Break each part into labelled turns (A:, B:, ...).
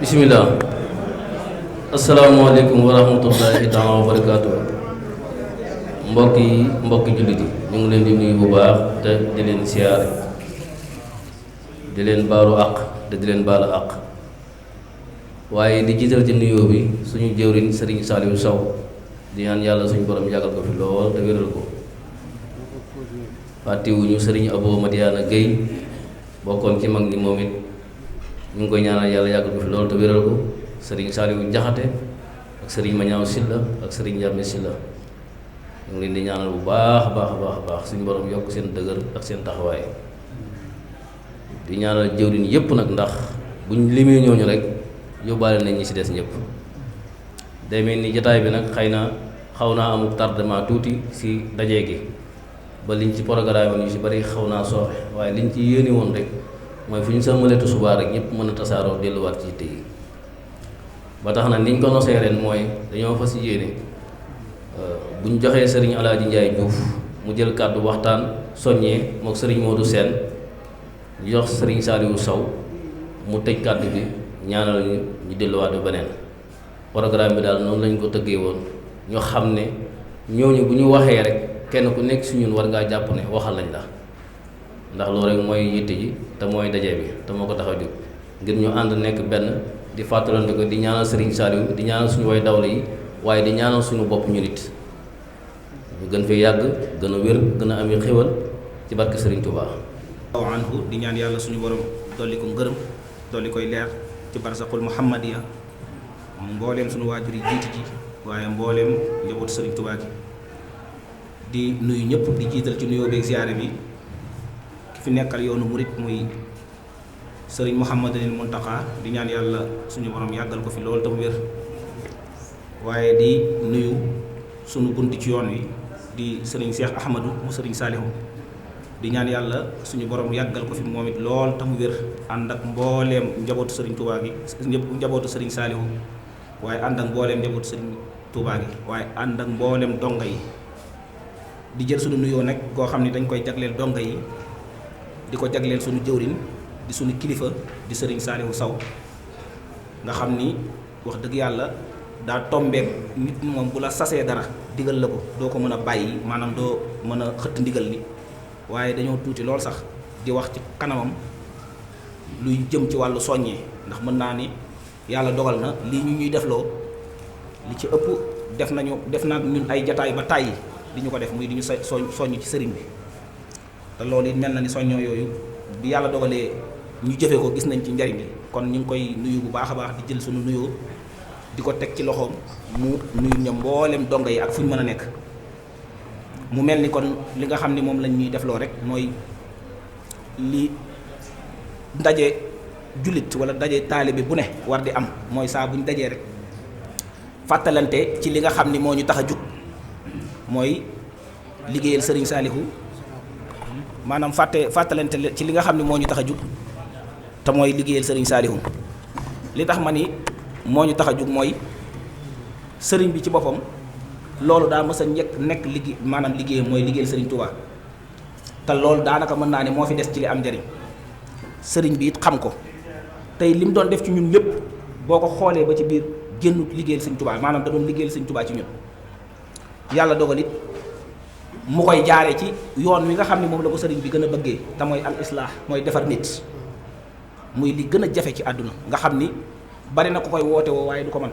A: bismillah. Assalamualaikum warahmatullahi taala wabarakatuh. mbokki jullit yi ñu ngi leen di nuyu bu baax te di leen siyaare di leen baalu àq te di leen baalu àq waaye di jiital ci nuyoo bi suñu jëwriñ Sëriñ Saliou Sow di ñaan yàlla suñu borom yàggal ko fi lool te wéral ko. fàttewuñu Sëriñ Abo Madiana Gueye bokkoon ci mag ñi moom it ñu ngi koy ñaanal yàlla yàggal ko fi lool te wéral ko. Sëriñ Saliou Jaxate ak Sëriñ Mañaaw Silla ak Sëriñ Njàmme Silla ñu ngi leen di ñaanal bu baax a baax suñu borom yokk seen dëgër ak seen taxawaay di ñaanal jëwriñ yépp nag ndax buñ limee ñooñu rek yóbbaale nañ ñi ci des ñëpp. day mel ni jataay bi nag xëy na xaw naa amul tardement tuuti ci daje gi ba liñ ci programme ñu ci bari xaw naa sooxe waaye liñ ci yéene woon rek mooy fu ñu sëlmaleetu subaa rek ñëpp mën a tasaaroo delluwaat ci yitte yi. ba tax na niñ ko nosee ren mooy dañoo fas yéene buñ joxee sëriñ Alaaji Njaay Juuf mu jël kàddu waxtaan soññee mook sëriñ Modou Sène jox sëriñ Saliou Sow mu tëj kàddu bi ñaanal ñu delluwaat ba beneen. programme bi daal noonu lañ ko tëggee woon ñu xam ne ñooñu bu ñu waxee rek kenn ku nekk si ñun war ngaa jàpp ne waxal nañ la ndax loolu rek mooy yitte ji te mooy daje bi te moo ko tax a jóg ngir ñu ànd nekk benn di fàttalante ko di ñaanal Sëriñ Saliou di ñaanal suñu way dawla yi waaye di ñaanal suñu bopp ñu nit ñu gën fee yàgg gën a wér gën a ami xéwal ci barke Sëriñ Touba.
B: waaw anhu di ñaan yàlla suñu borom dolli ko ngërëm dolli koy leer ci barsaqul muhammadiya mbooleem suñu waajur yi jiiti ji waaye mbooleem njabootu Sëriñ Touba gi di nuyu ñëpp di jiital ci nuyoo beeg ziyaare bi ki fi nekkal yoonu murit muy Sëriñ Mouhamadul Muntaqa di ñaan yàlla suñu borom yàggal ko fi loolu tam wér waaye di nuyu suñu bunt ci yoon wi di Sëriñ Cheikh Ahmadou mu Sëriñ Saliou di ñaan yàlla suñu borom yàggal ko fi moom it lool tam wér ànd ak mbooleem njabootu Sëriñ Touba gi njabootu Sëriñ Saliou waaye ànd ak mbooleem njabootu Sëriñ Touba gi waaye ànd ak mbooleem donga yi di jël suñu nuyoo nag koo xam ne dañ koy jagleel donga yi di ko jagleel suñu jëwriñ di suñu kilifa di Sëriñ Saliou Sow nga xam ni wax dëgg yàlla daa tombeek nit moom bu la sasee dara digal la ko doo ko mën a bàyyi maanaam doo mën a xëtt ndigal li waaye dañoo tuuti lool sax di wax ci kanamam luy jëm ci wàllu soññee ndax mën naa ni yàlla dogal na lii ñu ñuy defloo li ci ëpp def naag ñun ay jataay ba tàyyi di ñu ko def muy di ñu soññ ci sëriñ bi te loolu it mel na ni soññoo yooyu bi yàlla dogalee ñu jëfee ko gis nañ ci njariñ li kon ñu ngi koy nuyu bu baax a baax di jël suñu nuyoo di ko teg ci loxoom mu nuyu ñoom mboolem donga yi ak fu ñu mën a nekk mu mel ni kon li nga xam ni moom lañ ñuy defloo rek mooy li ndaje jullit wala ndaje taalibe bu ne war di am mooy saa bu ñu dajee rek fàttalante ci li nga xam ni moo ñu tax a jug mooy liggéeyal Sëriñ Saliou maanaam fàttalante ci li nga xam ne moo ñu tax a jug te mooy liggéeyal Sëriñ Saliou li tax ma ni moo ñu tax a jug mooy sëriñ bi ci boppam loolu daa mës a nekk liggéeyam mooy liggéeyal Sëriñ Touba te loolu daanaka mën naa ne moo fi des ci li am njariñ sëriñ bi it xam ko tey li mu doon def ci ñun lépp boo ko xoolee ba ci biir génnut liggéeyal Sëriñ Touba maanaam da doon liggéeyal Sëriñ Touba ci ñun yàlla dogal it mu koy jaaree ci yoon wi nga xam ne moom la ko sëriñ bi gën a bëggee te mooy al islah mooy defar nit muy li gën a jafe ci àdduna nga xam ni bari na ko koy woote woo waaye du ko mën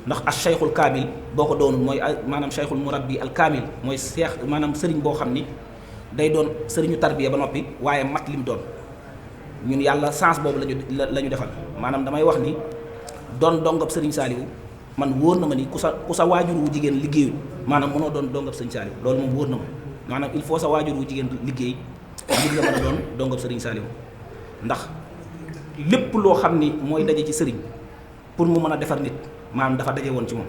B: ndax as cheikhul kaamil boo ko doonul mooy maanaam cheikhul murabbi al kaamil mooy seex maanaam sëriñ boo xam ni day doon sëriñu tarbiya ba noppi waaye mat li mu doon ñun yàlla sens boobu la ñu defal maanaam damay wax ni doon dongab Sëriñ Saliou man wóor na ma ni ku sa waajur wu jigéen liggéeyul maanaam mënoo doon dongab Sëriñ Saliou loolu moom wóor na ma maanaam il faut sa waajur wu jigéen liggéey ngir nga mën a doon dongab Sëriñ Saliou ndax lépp loo xam ni mooy daje ci sëriñ pour mu mën a defar nit maanaam dafa daje woon ci moom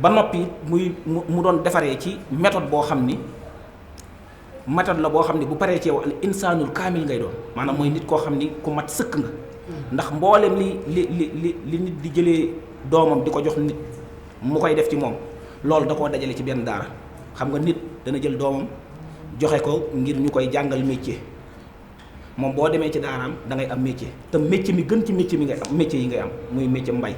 B: ba noppi mu doon defaree ci méthode boo xam ni méthode la boo xam ni bu paree ci yow al insaanul kaamil ngay doon maanaam mooy nit koo xam ni ku mat sëkk nga ndax mboolem li nit di jëlee doomam di ko jox nit mu koy def ci moom loolu da koo dajale ci benn daara xam nga nit dana jël doomam joxe ko ngir ñu koy jàngal métier moom boo demee ci daaraam da ngay am métier te métier mi gën ci métier mi ngay am métier yi ngay am muy métier mbay.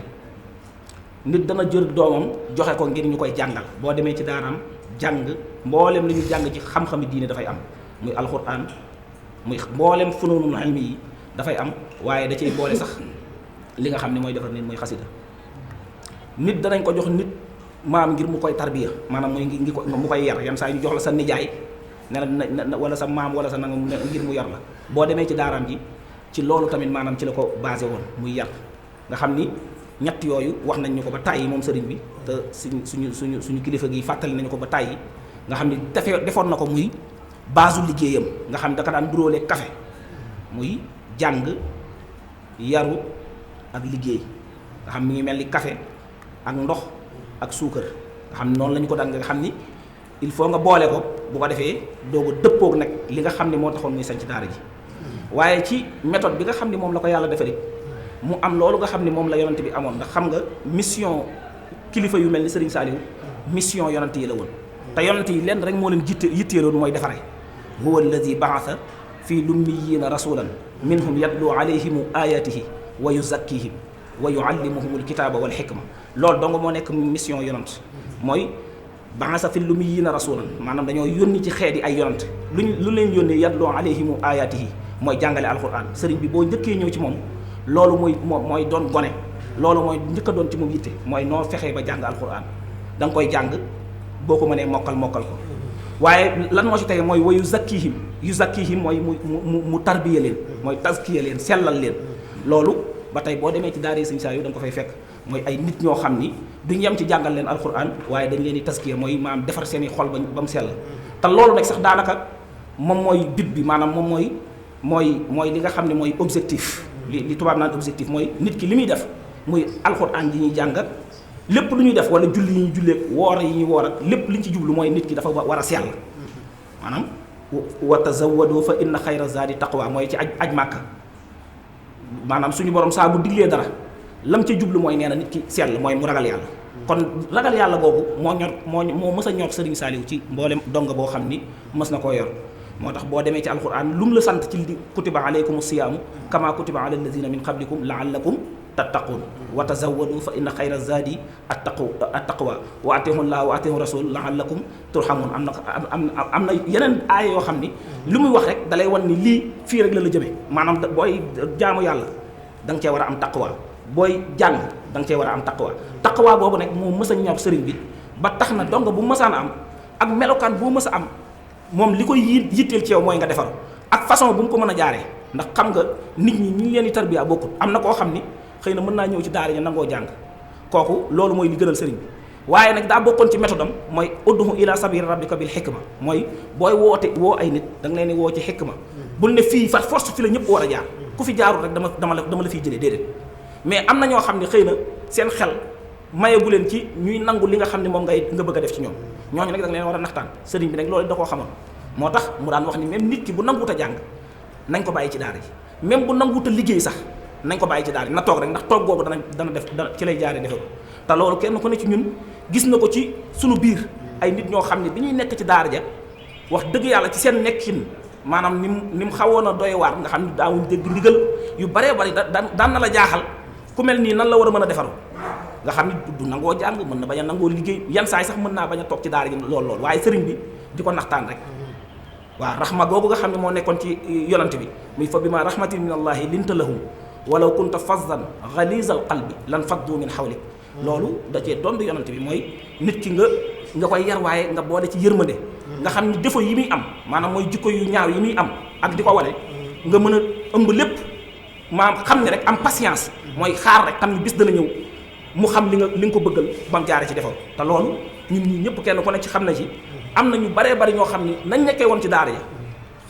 B: nit dana jël doomam joxe ko ngir ñu koy jàngal boo demee ci daaraam jàng mboolem li ñu jàng ci xam-xami diine dafay am muy alxuraan muy mboolem funuunul ilmi yi dafay am waaye da cay boole sax li nga xam ne mooy defar nit muy xasida nit danañ ko jox nit maam ngir mu koy tarbiya maanaam muy ngi ko mu koy yar yan saa ñu jox la sa nijaay ne la wala sa maam wala sa nangam ngir mu yar la boo demee ci daaraam ji ci loolu tamit maanaam ci la ko basé woon muy yar nga xam ni ñett yooyu wax nañ ñu ko ba tàyyi moom sëriñ bi te suñu kilifa gi fàttali nañu ko ba tàyyi nga xam ni defoon na ko muy baasu liggéeyam nga xam ne daka daan duróole café muy jàng yaru ak liggéey nga xam mi ngi mel ni café ak ndox ak suukar nga xam ne noonu la ñu ko daan nga xam ni il faut nga boole ko bu ko defee doog a dëppoog nag li nga xam ne moo taxoon muy sañ ci daara ji waaye ci méthode bi nga xam ne moom la ko yàlla defaree mu am loolu nga xam ne moom la yonante bi amoon ndax xam nga mission kilifa yu mel ni Serigne Saliou mission yonante yi la woon te yonante yi lenn rek moo leen yitteeloon mooy defare huwa alladi baasa fi lummiyina rasulan minhum yatlu alayhim ayatihi wa yuzakkihim wa yuallimuhum alkitaba wal xikma loolu dong moo nekk mission yonant mooy baasa fi lummiyina rasulan maanaam dañoo yónni ci xeet yi ay yonant lu leen yónnee yatlu alayhim ayatihi mooy jàngale alquran sëriñ bi boo njëkkee ñëw ci moom loolu mooy doon gone loolu mooy njëkk a doon ci moom yitte mooy noo fexee ba jàng alquran da nga koy jàng boo ko mënee mokkal ko waaye lan moo ci tege mooy wa yu zakkihim mooy mu tarbiya leen mooy taskiya leen sellal leen loolu ba tey boo demee ci daara Sëriñ Saliou da nga ko fay fekk mooy ay nit ñoo xam ni duñ yem ci jàngal leen alquran waaye dañ leen di taskiya mooy maanaam defar seen i xol ba mu sell te loolu nag sax daanaka moom mooy bit bi maanaam moom mooy li nga xam ne mooy objectif li tubaab naan objectif mooy nit ki li muy def muy alxuraan yi ñuy jàngat lépp lu ñuy def wala julli yi ñuy julleek woor yi ñuy woor ak lépp li ñu ci jublu mooy nit ki dafa war a sell maanaam wa tazawwadu fa inna xayra zaadi taqwa mooy ci aj màkka maanaam suñu borom saa bu diglee dara lam ca jublu mooy nee na nit ki sell mooy mu ragal yàlla kon ragal yàlla boobu moo mës a ñor Serigne Saliou ci mboolem donga boo xam ni mës na koo yor moo tax boo demee ci alquran lu mu la sant ci li kutiba alaykum siyaamu kama kutiba ala alladina min qablikum laallakum tattaqun wa tazawwadu fa inna xayra zaadi attaqwa wa atihu llah wa atihu rasul laallakum turhamun am na yeneen aaya yoo xam ni lu muy wax rek dalay wan ni lii fii rek la jëmee maanaam booy jaamu yàlla da nga cee war a am taqwa booy jàng da nga cee war a am taqwa boobu nag moo mës a ñor sëriñ bi ba tax na donga bu mësaan a am ak melokaan boo mës a am moom li koy yitteel ci yow mooy nga defaru ak façon bu mu ko mën a jaaree ndax xam nga nit ñi leen di tarbiya bokkut am na koo xam ni xëy na mën naa ñëw ci daara ja nangoo jàng kooku loolu mooy li gënal sëriñ bi waaye nag daa bokkoon ci méthode am mooy ud'u ila sabili rabbika bil hikma mooy booy woo ay nit da nga leen di woo ci hikma bul ne fii far force fi la ñëpp war a jaar ku fi jaarul rek dama la fiy jëlee déedéet mais am na ñoo xam ne xëy na seen xel mayeegu leen ci ñuy nangu li nga xam ne moom nga bëgg a def ci ñoom ñooñu nag da nga leen war a naxtaan sëriñ bi nag loolu da koo xamoon moo tax mu daan wax ni même nit ki bu nanguwut a jàng nañ ko bàyyi ci daara ji même bu nanguwut a liggéey sax nañ ko bàyyi ci daara ji na toog rek ndax toog boobu dana def ci lay jaaree defe ko te loolu kenn ku ne ci ñun gis na ko ci sunu biir ay nit ñoo xam ne bi ñuy nekk ci daara ja wax dëgg yàlla ci seen nekkin maanaam ni mu xawoon a doy waar nga xam ne daawuñ dégg ndigal yu baree bari daan na la jaaxal ku mel nii nan la war a mën a defaru nga xam ne du nangoo jàng mën na bañ a nangoo liggéey yan saay sax mën naa bañ a toog ci daara ji lool waaye sëriñ bi di ko naxtaan rek waaw raxma googu nga xam ne moo nekkoon ci yonante bi muy fa bima rahmatin min allahi linta lahum walaw kunta fazzan ghalizal qalbi lan faddu min hawlik loolu da cee dond yonante bi mooy nit ki nga koy yar waaye nga boole ci yërmande nga xam ni défaut yi muy am maanaam mooy jikko yu ñaaw yi muy am ak di ko wane nga mën a ëmb lépp maanaam xam ne rek am patience mooy xaar rek xam ni bis dana ñëw mu xam li nga ko bëggal ba mu jaare ci defal te loolu ñun ñi ñëpp kenn ku ne ci xam na ci am na ñu baree bari ñoo xam ni nañ nekkee woon ci daara ja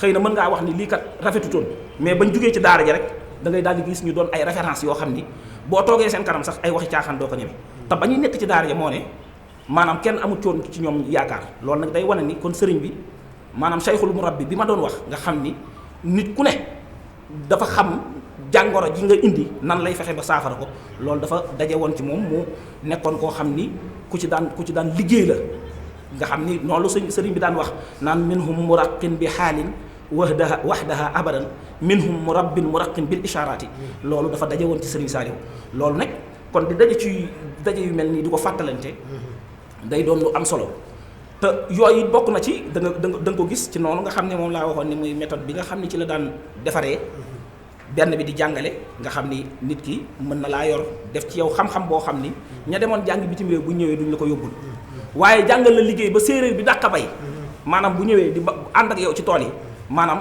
B: xëy na mën ngaa wax ni lii kat rafetutoon mais bañ jugee ci daara ja rek da ngay daal di gis ñu doon ay référence yoo xam ni boo toogee seen kanam sax ay waxi caaxaan doo ko ñeme te ba ñuy nekk ci daara ja moo ne maanaam kenn amul coon ci ñoom yaakaar loolu nag day wane ni kon sëriñ bi maanaam sayxul murabbi bi ma doon wax nga xam ni nit ku ne dafa xam jàngoro ji nga indi nan lay fexe ba saafara ko loolu dafa daje woon ci moom mu nekkoon koo xam ni ku ci daan liggéey la nga xam ni noonu sëriñ bi daan wax naan minhum muraqin bi xaalin wahdaha abadan minhum murabbin muraqin bil isharati loolu dafa daje woon ci Serigne Saliou loolu nag kon di daje ci daje yu mel nii di ko fàttalante day doon lu am solo te yooyu bokk na ci da nga ko gis ci noonu nga xam ne moom laa waxoon ni muy méthode bi nga xam ne ci la daan defaree benn bi di jàngale nga xam ni nit ki mën na laa yor def ci yow xam-xam boo xam ni ña demoon jàng bitim réew bu ñëwee duñ la ko yóbbul waaye jàngal la liggéey ba séeréer bi dàq bay maanaam bu ñëwee di ànd ak yow ci tool yi maanaam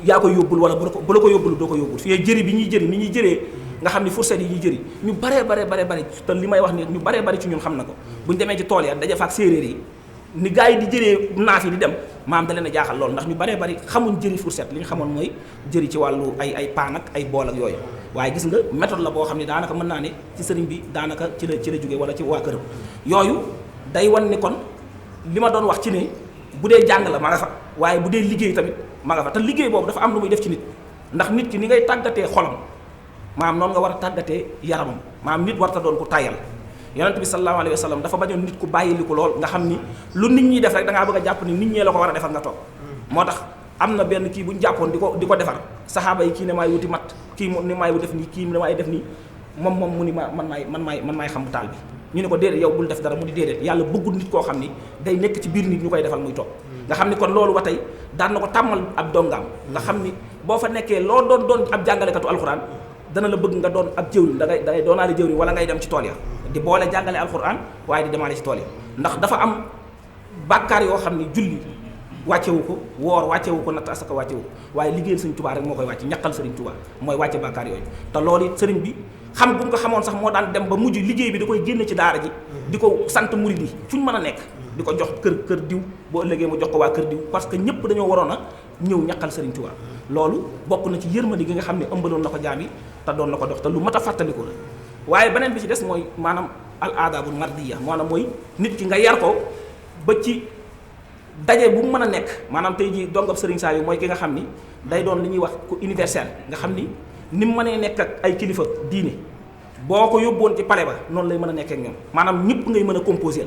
B: yaa koy yóbbul wala bu la ko yóbbul doo ko yóbbul fii jëri bi ñuy jëri ni ñuy jëree nga xam ni fourchette yi ñuy jëri ñu bare te li may wax ni ñu bare ci ñun xam na ko bu ñu demee ci tool ya daje fa ak séeréer yi ni gars yi di jëree naaf yi di dem maam da leen a jaaxal lool ndax ñu bare xamuñ jëri fourchette li ñu xamoon mooy jëri ci wàllu ay paan ak ay bool ak yooyu waaye gis nga méthode la boo xam ne daanaka mën naa ne ci sëriñ bi daanaka ci la jóge wala ci waa këram yooyu day wan ni kon li ma doon wax ci ne bu dee jàng la ma nga fa waaye bu dee liggéey tamit ma nga fa te liggéey boobu dafa am lu muy def ci nit ndax nit ki ni ngay tàggatee xolam maam noonu nga war a tàggatee yaramam maam nit warta doon ku tàyyal yonent bi sallallahu alayhi wa sallam dafa bañoon nit ku bàyyili ko lool nga xam ni lu nit ñi def rek da ngaa bëgg a jàpp ni nit ñee la ko war a defal nga toog moo tax am na benn kii bu ñu jàppoon di ko defar saxaaba yi kii ne maay wuti mat kii ne maay def nii kii ne maay def nii moom mu ni man maay xam taal bi ñu ne ko déedéet yow bul def dara mu di déedéet yàlla bëggul nit koo xam ni day nekk ci biir nit ñu koy defal muy toog nga xam ni kon loolu ba tey daan na ko tàmmal ab dongaam nga xam ni boo fa nekkee loo doon ab jàngalekatu alxuraan dana la bëgg nga doon ab jëwriñ da ngay doonaale jëwriñ wala ngay dem ci tool ya di boole jàngale alxuraan waaye di demaale ci tool ya ndax dafa am bàkkaar yoo xam ni julli wàccewu ko woor wàccewu ko natt asaka wàccewu ko waaye liggéeyal sëriñ Tuubaa rek moo koy wàcce ñaqal sëriñ Tuubaa mooy wàcce bàkkaar yooyu te loolu it sëriñ bi xam bu nga ko xamoon sax moo daan dem ba mujj liggéey bi da koy génne ci daara ji di ko sant murid yi fu ñu mën a nekk di ko jox kër diw boo ëllëgee mu jox ko waa kër diw parce que ñëpp dañoo waroon a ñëw ñaqal sëriñ Tuubaa loolu bokk na ci yërmande gi nga xam ne ëmbaloon na ko jaam yi te doon na ko dox te lu mat a fàttaliku la waaye beneen bi ci des mooy maanaam al aadaabul mardiya maanaam mooy nit ki nga yar ko ba ci daje bu mu mën a nekk maanaam tey jii dongab sëriñ Saliou mooy ki nga xam ni day doon li ñuy wax ku universel nga xam ni ni mu mënee nekk ak ay kilifa diine boo ko yóbboon ci pale ba noonu lay mën a nekk ak ñoom maanaam ñëpp ngay mën a composé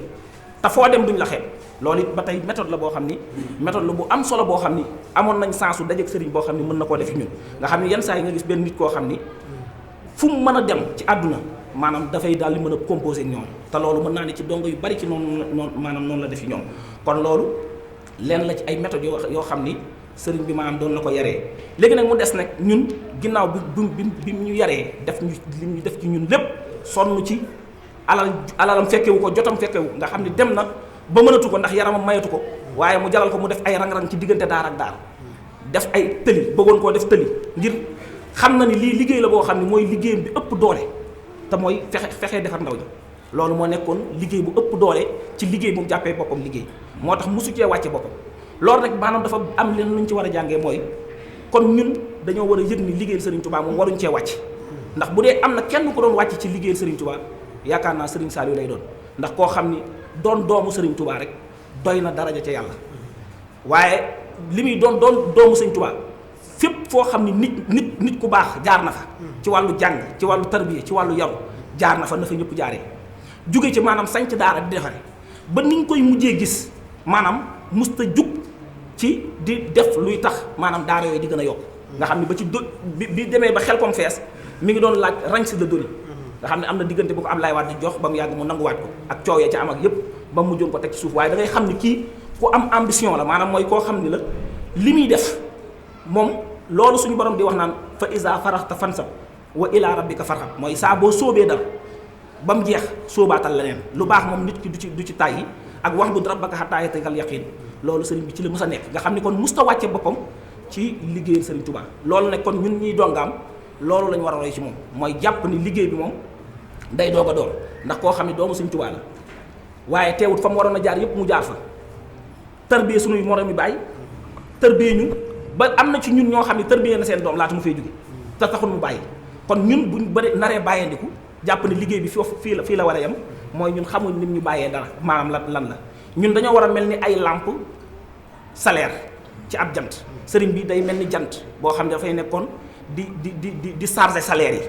B: te foo dem duñ la xeeb loolu it ba tey méthode la boo xam ni méthode la bu am solo boo xam ni amoon nañ sensu dajeeg sëriñ boo xam ni mën na koo def ñun nga xam ni yenn saa yi nga gis benn nit koo xam ni fu mu mën a dem ci àdduna maanaam dafay daal di mën a composé ak ñoom te loolu mën naa ne ci dongo yu bari ci noonu maanaam noonu la def ñoom kon loolu leen la ci ay méthodes yoo xam ni sëriñ bi maanaam doon na ko yaree léegi nag mu des nag ñun ginnaaw bi ñu yaree def ñu li ñu def ci ñun lépp sonn ci alalam fekkewu ko jotam fekkewu nga xam ni dem na ba mënatu ko ndax yaramam mayatu ko waaye mu jaral ko mu def ay rang-rang ci diggante daar ak daar def ay tëli bëggoon koo def tëli ngir xam na ni lii liggéey la boo xam ni mooy liggéeyam bi ëpp doole te mooy fexe defar ndaw ñi loolu moo nekkoon liggéey bu ëpp doole ci liggéey bu mu jàppee boppam liggéey moo tax mosu cee wàcce boppam loolu rek maanaam dafa am leen lu ñu ci war a jàngee mooy kon ñun dañoo war a yëg ni liggéeyal Serigne Touba moom waruñ cee wàcc ndax bu dee am na kenn ku doon wàcc ci liggéeyal Serigne Touba yaakaar naa Serigne Saliou lay doon ndax koo xam ni doon doomu Serigne Touba rek doy na daraja ca yàlla waaye li muy doon doomu Serigne Touba fépp foo xam ni nit ku baax jaar na fa ci wàllu jàng ci wàllu tarbiya ci wàllu yaru jaar na fa ñëpp jaaree jóge ci maanaam sanc daara di defare ba niñ koy mujjee gis maanaam musta jug ci di def luy tax maanaam daara yooyu di gën a yokk nga xam ne ba ci bi demee ba xel kom fees mi ngi doon laaj ranch de données nga xam ne am na diggante bu ko Abdoulaye Wade di jox ba mu yàgg mu nanguwaat ko ak coow ya ca am ak yépp ba mu mujjoon ko teg ci suuf waaye da ngay xam ni kii ku am ambition la maanaam mooy koo xam ni la li muy def moom loolu suñu borom di wax naan fa iza faraxta fansab wa ila rabbika farxab mooy saa boo sóobee dara ba mu jeex sóobaatal leneen lu baax moom nit ki du ci tàyyi ak wax bu rabbaka hattaa ya'tiyakal yaqiin loolu sëriñ bi ci la mës a nekk nga xam ni kon musta wàcce boppam ci liggéeyal sëriñ Touba loolu nag kon ñun ñuy dongaam loolu lañ war a roy ci moom mooy jàpp ni liggéey bi moom day doog a door ndax koo xam ne doomu sëriñ Touba la waaye teewut fa mu waroon a jaar yépp mu jaar fa tarbiyee suñuy moromi baay tarbiyee ñu ba am na ci ñun ñoo xam ne tarbiyee na seen doom laata mu fay jóge te taxul mu bàyyi kon ñun buñ bëri naree bàyyandiku jàpp ne liggéey bi fii la war a yem mooy ñun xamuñ nim ñu bàyyee dara maanaam lan la ñun dañoo war a mel ni ay lampe solaire ci ab jant sëriñ bi day mel ni jant boo xam ne dafay nekkoon di charger salaire yi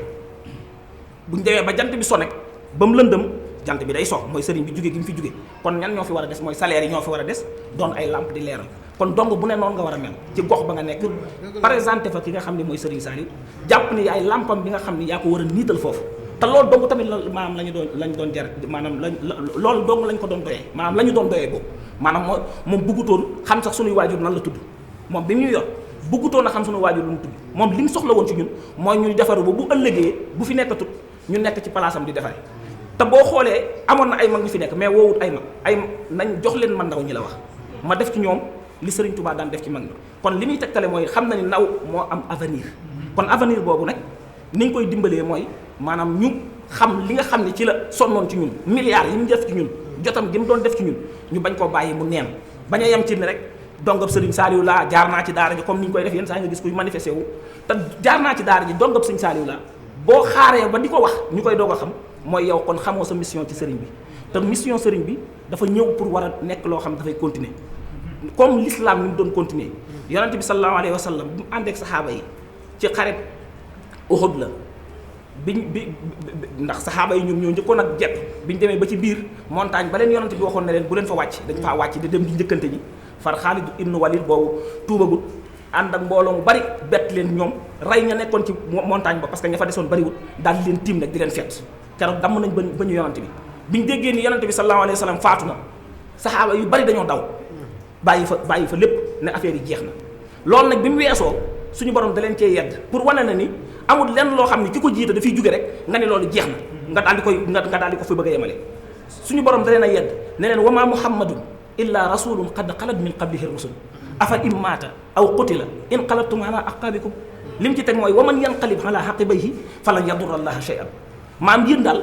B: buñ demee ba jant bi so nag ba mu lëndëm jant bi day so mooy sëriñ bi jóge gi mu fi jóge kon ñan ñoo fi war a des mooy salaire yi ñoo fi war a des doon ay lampe di leeral kon dong bu ne noonu nga war a mel ci gox ba nga nekk présenté fa ki nga xam ne mooy Serigne Saliou jàpp ni yaay lampam bi nga xam ne yaa ko war a niital foofu te loolu dong tamit maanaam lañ doon jar maanaam loolu dong lañ ko doon doyee maanaam la ñu doon doyee boobu maanaam moom bëggutoon xam sax sunuy waajur nan la tudd moom bi mu yor bëggutoon a xam sunu waajur lu mu tudd moom li mu soxla woon ci ñun mooy ñuy defaru ba bu ëllëgee bu fi nekkatut ñu nekk ci palaasam di defare te boo xoolee amoon na ay mag ñu fi nekk mais woowut ay nañ jox leen man ndaw ñi la wax ma def ci ñoom li Serigne Touba daan def ci mag ñi kon li muy tegtale mooy xam na ni ndaw moo am avenir kon avenir boobu nag ni ñu koy dimbalee mooy maanaam ñu xam li nga xam ne ci la sonnoon ci ñun milliards yi mu def ci ñun jotam gi mu doon def ci ñun ñu bañ koo bàyyi mu neen bañ a yem ci ni rek dongab Serigne Saliou laa jaar naa ci daara ji comme ni ñu koy def yenn saa nga gis kuy manifesté wu te jaar naa ci daara ji dongab Serigne Saliou laa boo xaaree ba di ko wax ñu koy doog a xam mooy yow kon xamoo sa mission ci Serigne bi te mission Serigne bi dafa ñëw pour war a nekk loo xam dafay continuer comme l'islam ni mu doon continuer yonente bi sallallahu alayhi wa sallam bi mu ànd ak saxaaba yi ci xaret Uhud la bi ndax saxaaba yi ñoom ñoo njëkkoon ak jet biñu demee ba ci biir montagne ba leen yonente bi waxoon ne leen bu leen fa wàcc dañ faa wàcc di dem di njëkkante ji far Xaalid ibnu Walid boobu tuubagut ànd ak mbooloo mu bari bett leen ñoom rey ña nekkoon ci montagne ba parce que ña fa desoon bariwut daal di leen tiim nag di leen fett keroog damm nañ ba ñu yonante bi biñu déggee ni yonante bi sallallahu alayhi wa sallam faatu na saxaaba yu bari dañoo daw bàyyi fa lépp ne affaire yi jeex na loolu nag bi mu weesoo suñu borom da leen cee yedd pour wane na ni amul lenn loo xam ne ki ko jiite dafay jóge rek nga ne loolu jeex na nga daal di ko fi bëgg a yemale suñu borom da leen a yedd ne leen wa maa muhammadun illa rasulun qad xalat min qablihi rusul afa in maata aw qutila inqalabtum ala aqabikum li mu ci teg mooy wa man yanqalib ala aqibayhi falan yadurra allaha shay'an maam yéen daal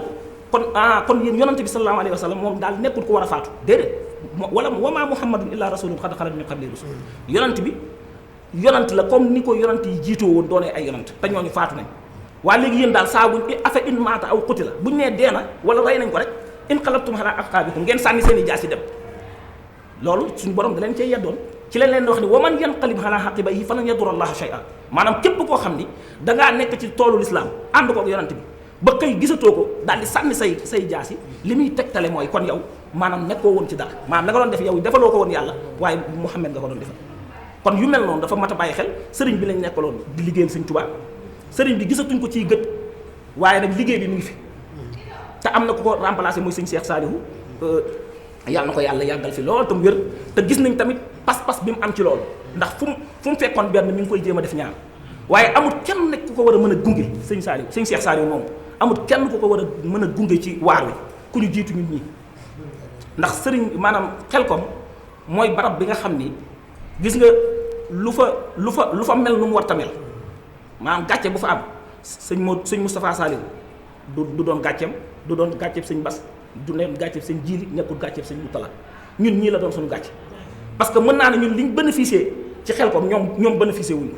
B: kon yéen yonante bi sallallahu alayhi wa sallam moom daal nekkul ko war a faatu déedéet wala wa maa muhammadun illa rasulun qad xalat min qablihi rusul yonante bi yonant la comme ni ko yonant yi jiitoo woon doonee ay yonant te ñooñu faatu nañ waaye léegi yéen daal saa buñ afa in maata aw qutila buñ nee dee na wala rey nañ ko rek inqalabtum ala aqabikum ngeen sànni seen i jaas yi dem loolu suñu borom da leen cee yeddoon ci leen wax ni wa man yanqalib ala aqibayhi falan yadurra allaha shay'an maanaam képp koo xam ni dangaa nekk ci toolu lislaam ànd kook yonant bi ba xëy gisatoo ko daal di sànni say jaas yi li muy tegtale mooy kon yow maanaam nekkoo woon ci dara maanaam la nga doon def yow defaloo ko woon yàlla waaye Muhammad nga ko doon defal kon yu mel noonu dafa mat a bàyyi xel sëriñ bi lañ nekkaloon di liggéeyal Sëriñ Tuubaa sëriñ bi gisatuñ ko ciy gët waaye nag liggéey bi mi ngi fi te am na ku ko remplacé muy Sëriñ Cheikh Saliou yàlla na ko yàlla yàggal fi lool tam wér te gis nañ tamit pas-pas bi mu am ci loolu ndax fu mu fekkoon benn mi ngi koy jéem a def ñaar waaye amul kenn nag ku ko war a mën a gunge Sëriñ Saliou Sëriñ Cheikh Saliou moom amul kenn ku ko war a mën a gunge ci waar wi ku ñu jiitu ñun ñii ndax sëriñ maanaam Xelkom mooy barab bi nga xam ni gis nga lu fa mel nu mu war ta mel maanaam gàcce bu fa am sëñ Moustapha Saliou du doon gàcceem du doon gàcceeb sëñ Bass du doon gàcceeb sëñ Jiili nekkul gàcceeb sëñ Moutala ñun ñii la doon suñu gàcce parce que mën naa ne ñun liñ bénéficié ci Xelkom ñoom bénéficié wuñu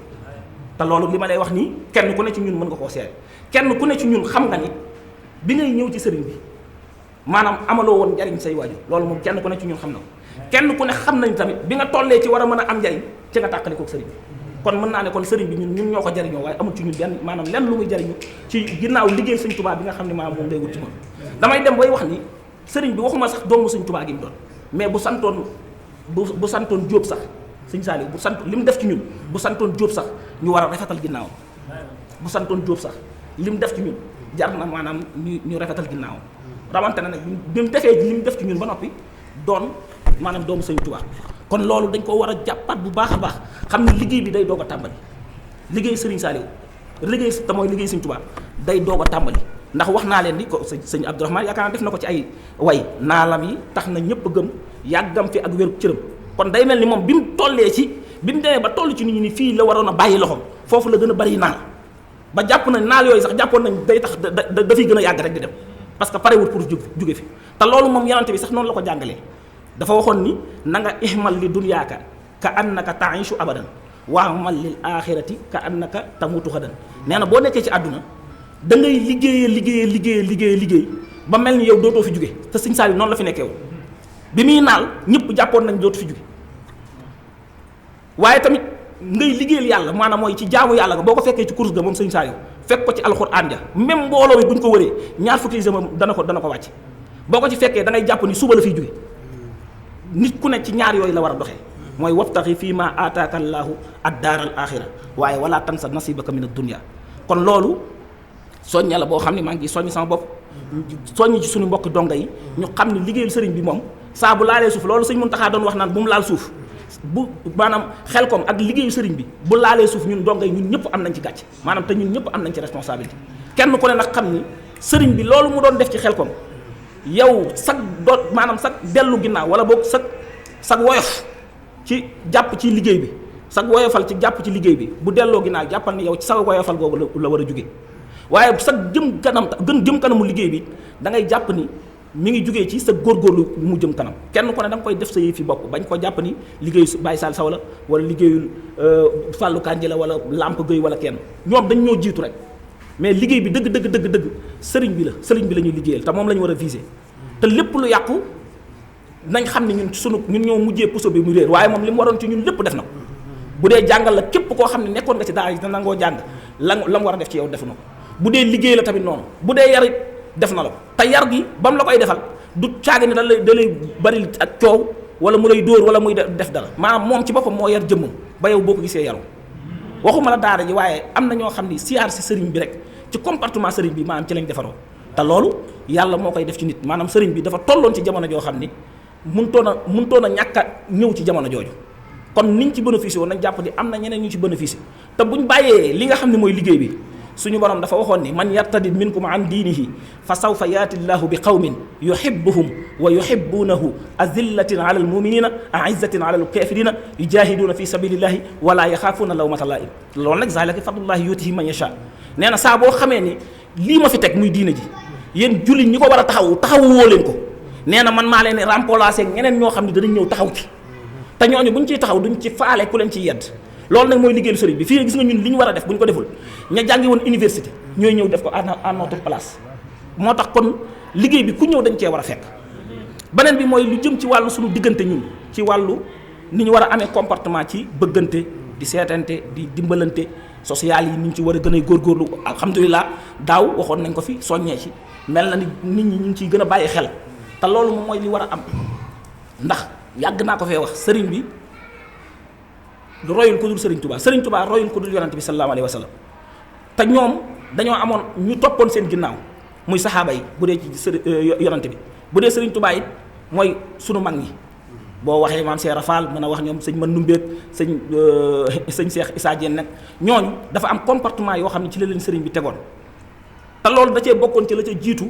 B: te loolu li ma lay wax nii kenn ku ne ci ñun mën nga koo seere kenn ku ne ci ñun xam nga ni bi ngay ñëw ci sëriñ bi maanaam amaloo woon njariñ say waajur loolu moom kenn ku ne ci ñun xam na ko kenn ku ne xam nañ tamit bi nga tollee ci war a mën a am njariñ ci nga tàqalikook sëriñ bi kon mën naa ne kon sëriñ bi ñun ñoo ko jariñoo waaye amul ci ñun benn maanaam lenn lu muy jariñu ci ginnaaw liggéey Sëriñ Tuubaa bi nga xam ne maanaam moom lay wut ci moom damay dem bay wax ni sëriñ bi waxuma sax doomu Sëriñ Tuubaa gi mu doon mais bu santoon Jóob sax Sëriñ Saliou bu sant li mu def ci ñun bu santoon Jóob sax ñu war a rafetal ginnaaw bu santoon Jóob sax li mu def ci ñun jar na maanaam ñu rafetal ginnaaw rawante na nag bi mu defee li mu def ci ñun ba noppi doon maanaam doomu Sëriñ Tuubaa kon loolu dañ ko war a jàppaat bu baax a baax xam ne liggéey bi day doog a tàmbali liggéey Sëriñ Saliou liggéey te mooy liggéey Sëriñ Tuubaa day doog a tàmbali ndax wax naa leen ni ko sëñ Abdourahmane yaakaar naa def na ko ci ay way naalam yi tax na ñëpp gëm yàggam fi ak wéru cëram kon day mel ni moom bi mu tollee ci bi mu demee ba toll ci nit ñi ni fii la waroon a bàyyi loxoom foofu la gën a bari naal ba jàpp nañ naal yooyu sax jàppoon nañ day tax dafay gën a yàgg rek di dem parce que parewul pour jóge fi te loolu moom yonante bi sax noonu la ko jàngalee dafa waxoon ni na nga ihmal li dunyaaka ka annaka taishu abadan waamal lil axirati ka annaka tamutu xadan nee na boo nekkee ci àdduna da ngay liggéey ba mel ni yow dootoo fi jóge te Sëriñ Saliou noonu la fi nekkee woon bi muy naal ñëpp jàppoon nañ dootu fi jóge waaye tamit ngay liggéeyal yàlla maanaam mooy ci jaamu yàlla nga boo ko fekkee ci course ga moom Sëriñ Saliou fekk ko ci alxuraan ja même mbooloo mi bu ñu ko wëree ñaar fukki moom dana ko wàcc boo ko ci fekkee da ngay jàpp ni suba la fiy jóge nit ku ne ci ñaar yooyu la war a doxee mooy wabtaxi fii ma aataaka allaahu ad-daaral aaxira waaye wala tansa nasibaka min ad-dunya. kon loolu soññe la boo xam ne maa ngi soññ sama bopp soññ ci suñu mbokk donga yi ñu xam ne liggéeyul sëriñ bi moom saa bu laalee suuf loolu sëñ Muntaxa doon wax naan bu mu laal suuf bu maanaam Xelcom ak liggéeyu sëriñ bi bu laalee suuf ñun donga yi ñun ñëpp am nañ ci gàcce maanaam te ñun ñëpp am nañ ci responsabilité kenn ku ne nag xam ni sëriñ bi loolu mu doon def ci Xelcom yow sag maanaam sag dellu ginnaaw wala boog sag woyof ci jàpp ci liggéey bi sag woyofal ci jàpp ci liggéey bi bu delloo ginnaaw jàppal ni yow ci sag woyofal googu la war a jóge waaye sag jëm kanamu liggéey bi da ngay jàpp ni mi ngi jugee ci sa góorgóorlu mu jëm kanam kenn ku ne da nga koy def sa yëfi bopp bañ ko jàpp ni liggéeyu Baye Sall Saw la wala liggéeyul Fallou Kandji la wala Lamp Gueye wala kenn ñoom dañ ñoo jiitu rek mais liggéey bi dëgg sëriñ bi la ñuy liggéeyal te moom la ñu war a viser te lépp lu yàqu nañ xam ne ñun ñoo mujjee puso bi mu réer waaye moom li mu waroon ci ñun lépp def na ko bu dee jàngal la képp koo xam ne nekkoon nga ci daara ji te nangoo jàng la mu war a def ci yow def na ko bu dee liggéey la tamit noonu bu dee yar def na la ko te yar gi ba mu la koy defal du caagi ni da lay bari ak coow wala mu lay dóor wala muy def dara maanaam moom ci boppam moo yar jëmmam ba yow boo ko gisee yaru waxuma la daara ji waaye am na ñoo xam ni siyaar si sëriñ bi rek ci comportement sëriñ bi maanaam ci lañ defaroo te loolu yàlla moo koy def ci nit maanaam sëriñ bi dafa tolloon ci jamono joo xam ni mënutoon a ñàkk a ñëw ci jamono jooju kon niñ ci bénéficié woon nañ jàpp ni am na ñeneen ñu ci bénéficié te buñ bàyyee li nga xam ne mooy liggéey bi suñu borom dafa waxoon ni man yartadid minkum an diinihi fa sawfa yaati llahu bi qawmin yuhibbuhum wa yuhibbunahu azillatin ala almuminina aizzatin ala alkafirina yujahiduna fi sabilillahi wala yaxaafuuna lawmata laa'im loolu nag zalika fadlullahi yutihi man yasha nee na saa boo xamee ni lii ma fi teg muy diina ji yéen jullit ñi ko war a taxawoo leen ko nee na man maa leen remplacer ñeneen ñoo xam ne danañ ñëw taxaw ci te ñooñu buñ ciy taxaw duñ ci faale ku leen ciy yedd loolu nag mooy liggéeyu sëriñ bi fii gis nga ñun li ñu war a def bu ñu ko deful ña jàngi woon université ñooy ñëw def ko à notre place moo tax kon liggéey bi ku ñëw dañ cee war a fekk beneen bi mooy lu jëm ci wàllu suñu diggante ñun ci wàllu ni ñu war a amee comportement ci bëggante di seetante di dimbalante social yi ni ñu ci war a gën a góorgóorlu alhamdulilah daaw waxoon nañ ko fi soññee ci mel na ni nit ñi ñu ngi ciy gën a bàyyi xel te loolu moom mooy li war a am ndax yàgg naa ko fee wax sëriñ bi royul ko dul Serigne Touba royul ko dul yonante bi sallallahu alayhi wa sallam te ñoom dañoo amoon ñu toppoon seen ginnaaw muy saxaaba yi bu dee ci yonante bi bu dee Serigne Touba it mooy sunu mag ñi boo waxee maam Cheikh Rafal mën a wax ñoom sëñ Man Numbeek sëñ Cheikh Issa Diène nag ñooñu dafa am comportement yoo xam ne ci la leen Serigne bi tegoon te loolu da cee bokkoon ci la ca jiitu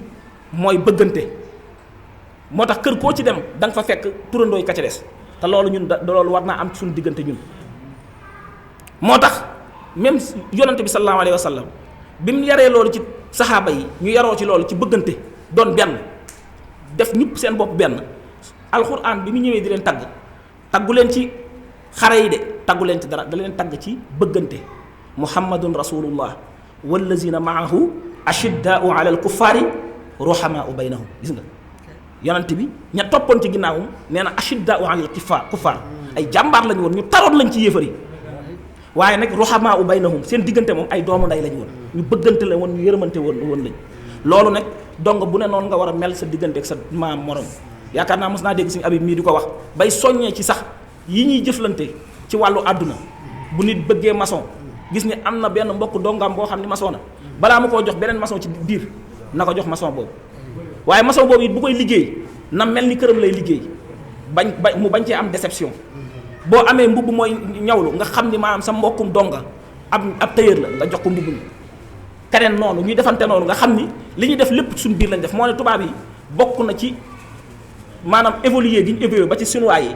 B: mooy bëggante moo tax kër koo ci dem da nga fa fekk turandooy ka ca des te loolu ñun loolu war naa am suñu diggante ñun. moo tax même yonante bi sallallahu alayhi wa sallam bi mu yaree loolu ci saxaaba yi ñu yaroo ci loolu ci bëggante doon benn def ñëpp seen bopp benn alxuraan bi mu ñëwee di leen taggu leen ci xare yi de taggu leen ci dara da leen tagg ci bëggante muhammadun rasulullah wallazina maahu ashiddaau ala alkuffaari ruhamaau baynahum gis nga yonante bi ña toppoon ci ginnaawum nee na ashiddaau ala alkuffaar ay jàmbaar lañu woon ñu taroon lañ ci yéefar yi waaye nag ruhamaa u baynahum seen diggante moom ay doomu nday lañ woon ñu bëggante la woon ñu yërëmante woon lañ loolu nag dong bu ne noonu nga war a mel sa diggante ak sa maam morom yaakaar naa mos naa dégg suñu Habib mii di ko wax bay soññee ci sax yi ñuy jëflante ci wàllu àdduna bu nit bëggee maçon gis ni am na benn mbokk dongam boo xam ni maçon na balaa mu koo jox beneen maçon ci biir na ko jox maçon boobu waaye maçon boobu it bu koy liggéey na mel ni këram lay liggéey mu bañ cee am déception boo amee mbubb mooy ñawlu nga xam ni maanaam sa mbokkum donga ab tailleur la nga jox ko mbubb mi keneen noonu ñuy defante noonu nga xam ni li ñuy def lépp suñu biir lañ def moo ne tubaab yi bokk na ci maanaam évoluer gi ñu évoluer ba ci chinois yi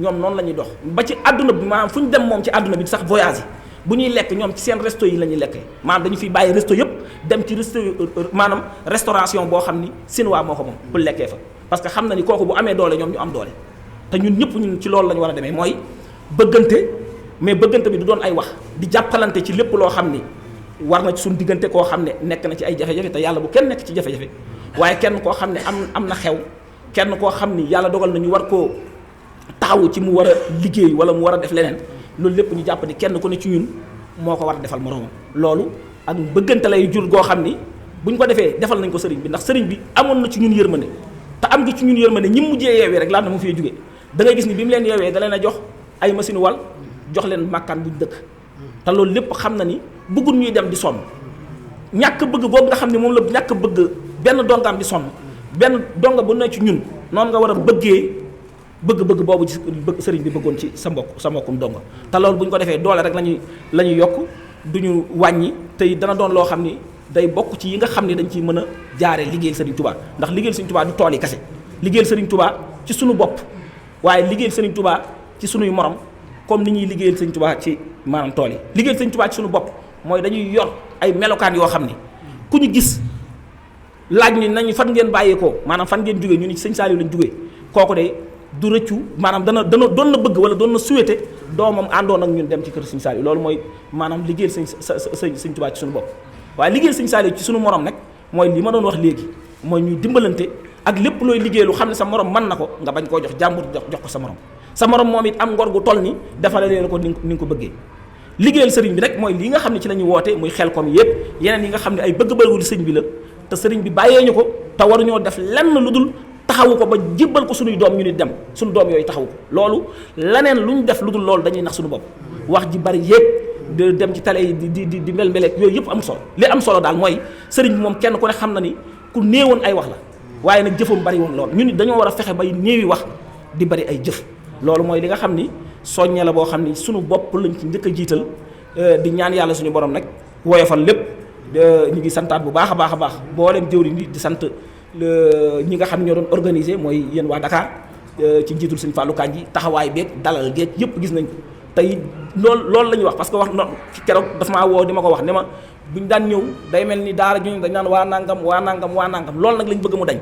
B: ñoom noonu la ñuy dox ba ci àdduna bi maanaam fu ñu dem moom ci àdduna bi sax voyage yi bu ñuy lekk ñoom ci seen resto yi la ñuy lekkee maanaam dañu fiy bàyyi resto yëpp dem ci resto maanaam restauration boo xam ni chinois moo ko moom pour lekkee fa parce que xam na ni kooku bu amee doole ñoom ñu am doole te ñun ñëpp ñun ci loolu la ñu war a demee mooy bëggante mais bëggante bi du doon ay wax di jàppalante ci lépp loo xam ni war na ci suñu diggante koo xam ne nekk na ci ay jafe-jafe te yàlla bu kenn nekk ci jafe-jafe waaye kenn koo xam ne am na xew kenn koo xam ni yàlla dogal na ñu war koo taxawu ci mu war a liggéey wala mu war a def leneen loolu lépp ñu jàpp ni kenn ku ne ci ñun moo ko war a defal moroomam loolu ak bëggante lay jur goo xam ni buñ ko defee defal nañ ko sëriñ bi ndax sëriñ bi amoon na ci ñun yërmande te am gi ci ñun yërmande ñi mujjee yeewee rek laata mu fee jóge da ngay gis ni bi mu leen yeewee da leen a jox
C: ay machine wal jox leen màkkaan buñ dëkk te loolu lépp xam na ni bëggul ñuy dem di sonn ñàkk bëgg boobu nga xam ne moom la ñàkk bëgg benn dongaam di sonn benn donga bu ne ci ñun noonu nga war a bëggee bëgg-bëgg boobu ci sëriñ bi bëggoon ci sa mbokkum donga te loolu bu ñu ko defee doole rek la ñuy yokk duñu wàññi tey dana doon loo xam ni day bokk ci yi nga xam ni dañ ciy mën a jaaree liggéeyal sëriñ Touba ndax liggéeyal sëriñ Touba du tool yi kese liggéeyal sëriñ Touba ci suñu bopp waaye liggéeyal sëriñ Touba ci suñuy morom comme ni ñuy liggéeyal sëriñ Touba ci maanaam tool yi liggéeyal sëriñ Touba ci suñu bopp mooy dañuy yor ay melokaan yoo xam ni ku ñu gis laaj ni nañu fan ngeen bàyyeekoo maanaam fan ngeen jógee ñu ni sëñ Saliou lañ jógee kooku de du rëccu maanaam dana doon na bëgg wala doon na souhaité doomam àndoon ak ñun dem ci kër sëñ Saliou loolu mooy maanaam liggéeyal sëñ Touba ci suñu bopp waaye liggéeyal sëñ Saliou ci suñu morom nag mooy li ma doon wax léegi mooy ñuy dimbalante ak lépp looy liggéey lu xam ne sa morom mën na ko nga bañ koo jox jàmbur jox ko sa morom moom it am ngor gu toll ni defale leen ko ni nga ko bëggee liggéeyal sëriñ bi rek mooy li nga xam ne ci la ñu woote muy xel kom yëpp yeneen yi nga xam ne ay bëgg-bëggul sëñ bi la te sëriñ bi bàyyee ñu ko te waruñoo def lenn lu dul taxawu ko ba jébbal ko suñuy doom ñu nit dem suñu doom yooyu taxawu ko loolu leneen lu ñu def lu dul loolu dañuy nax suñu bopp wax ji bari yëpp de dem ci télé yi di mel-meleeg yooyu yëpp am solo li am solo daal mooy sëriñ bi moom kenn ku ne xam na ni ku néewoon ay wax la waaye nag jëfam bari woon lool ñu nit dañoo war a fexe bay néewi wax di bari ay jëf loolu mooy li nga xam ni soññe la boo xam ni suñu bopp lañ ci njëkk a jiital di ñaan yàlla suñu borom nag woyofal lépp ñu ngi santaat bu baax a baax mboolem jëwriñ di sant ñi nga xam ñoo doon organiser mooy yéen waa Dakar ci njiitul Sëñ Fallou Kandji taxawaay beeg dalal geeg yëpp gis nañ ko tey loolu la ñuy wax parce que wax no keroog dafa maa woo di ma ko wax ne ma buñ daan ñëw day mel ni daara ñu dañ naan waa nangam loolu nag lañ bëgg mu dañ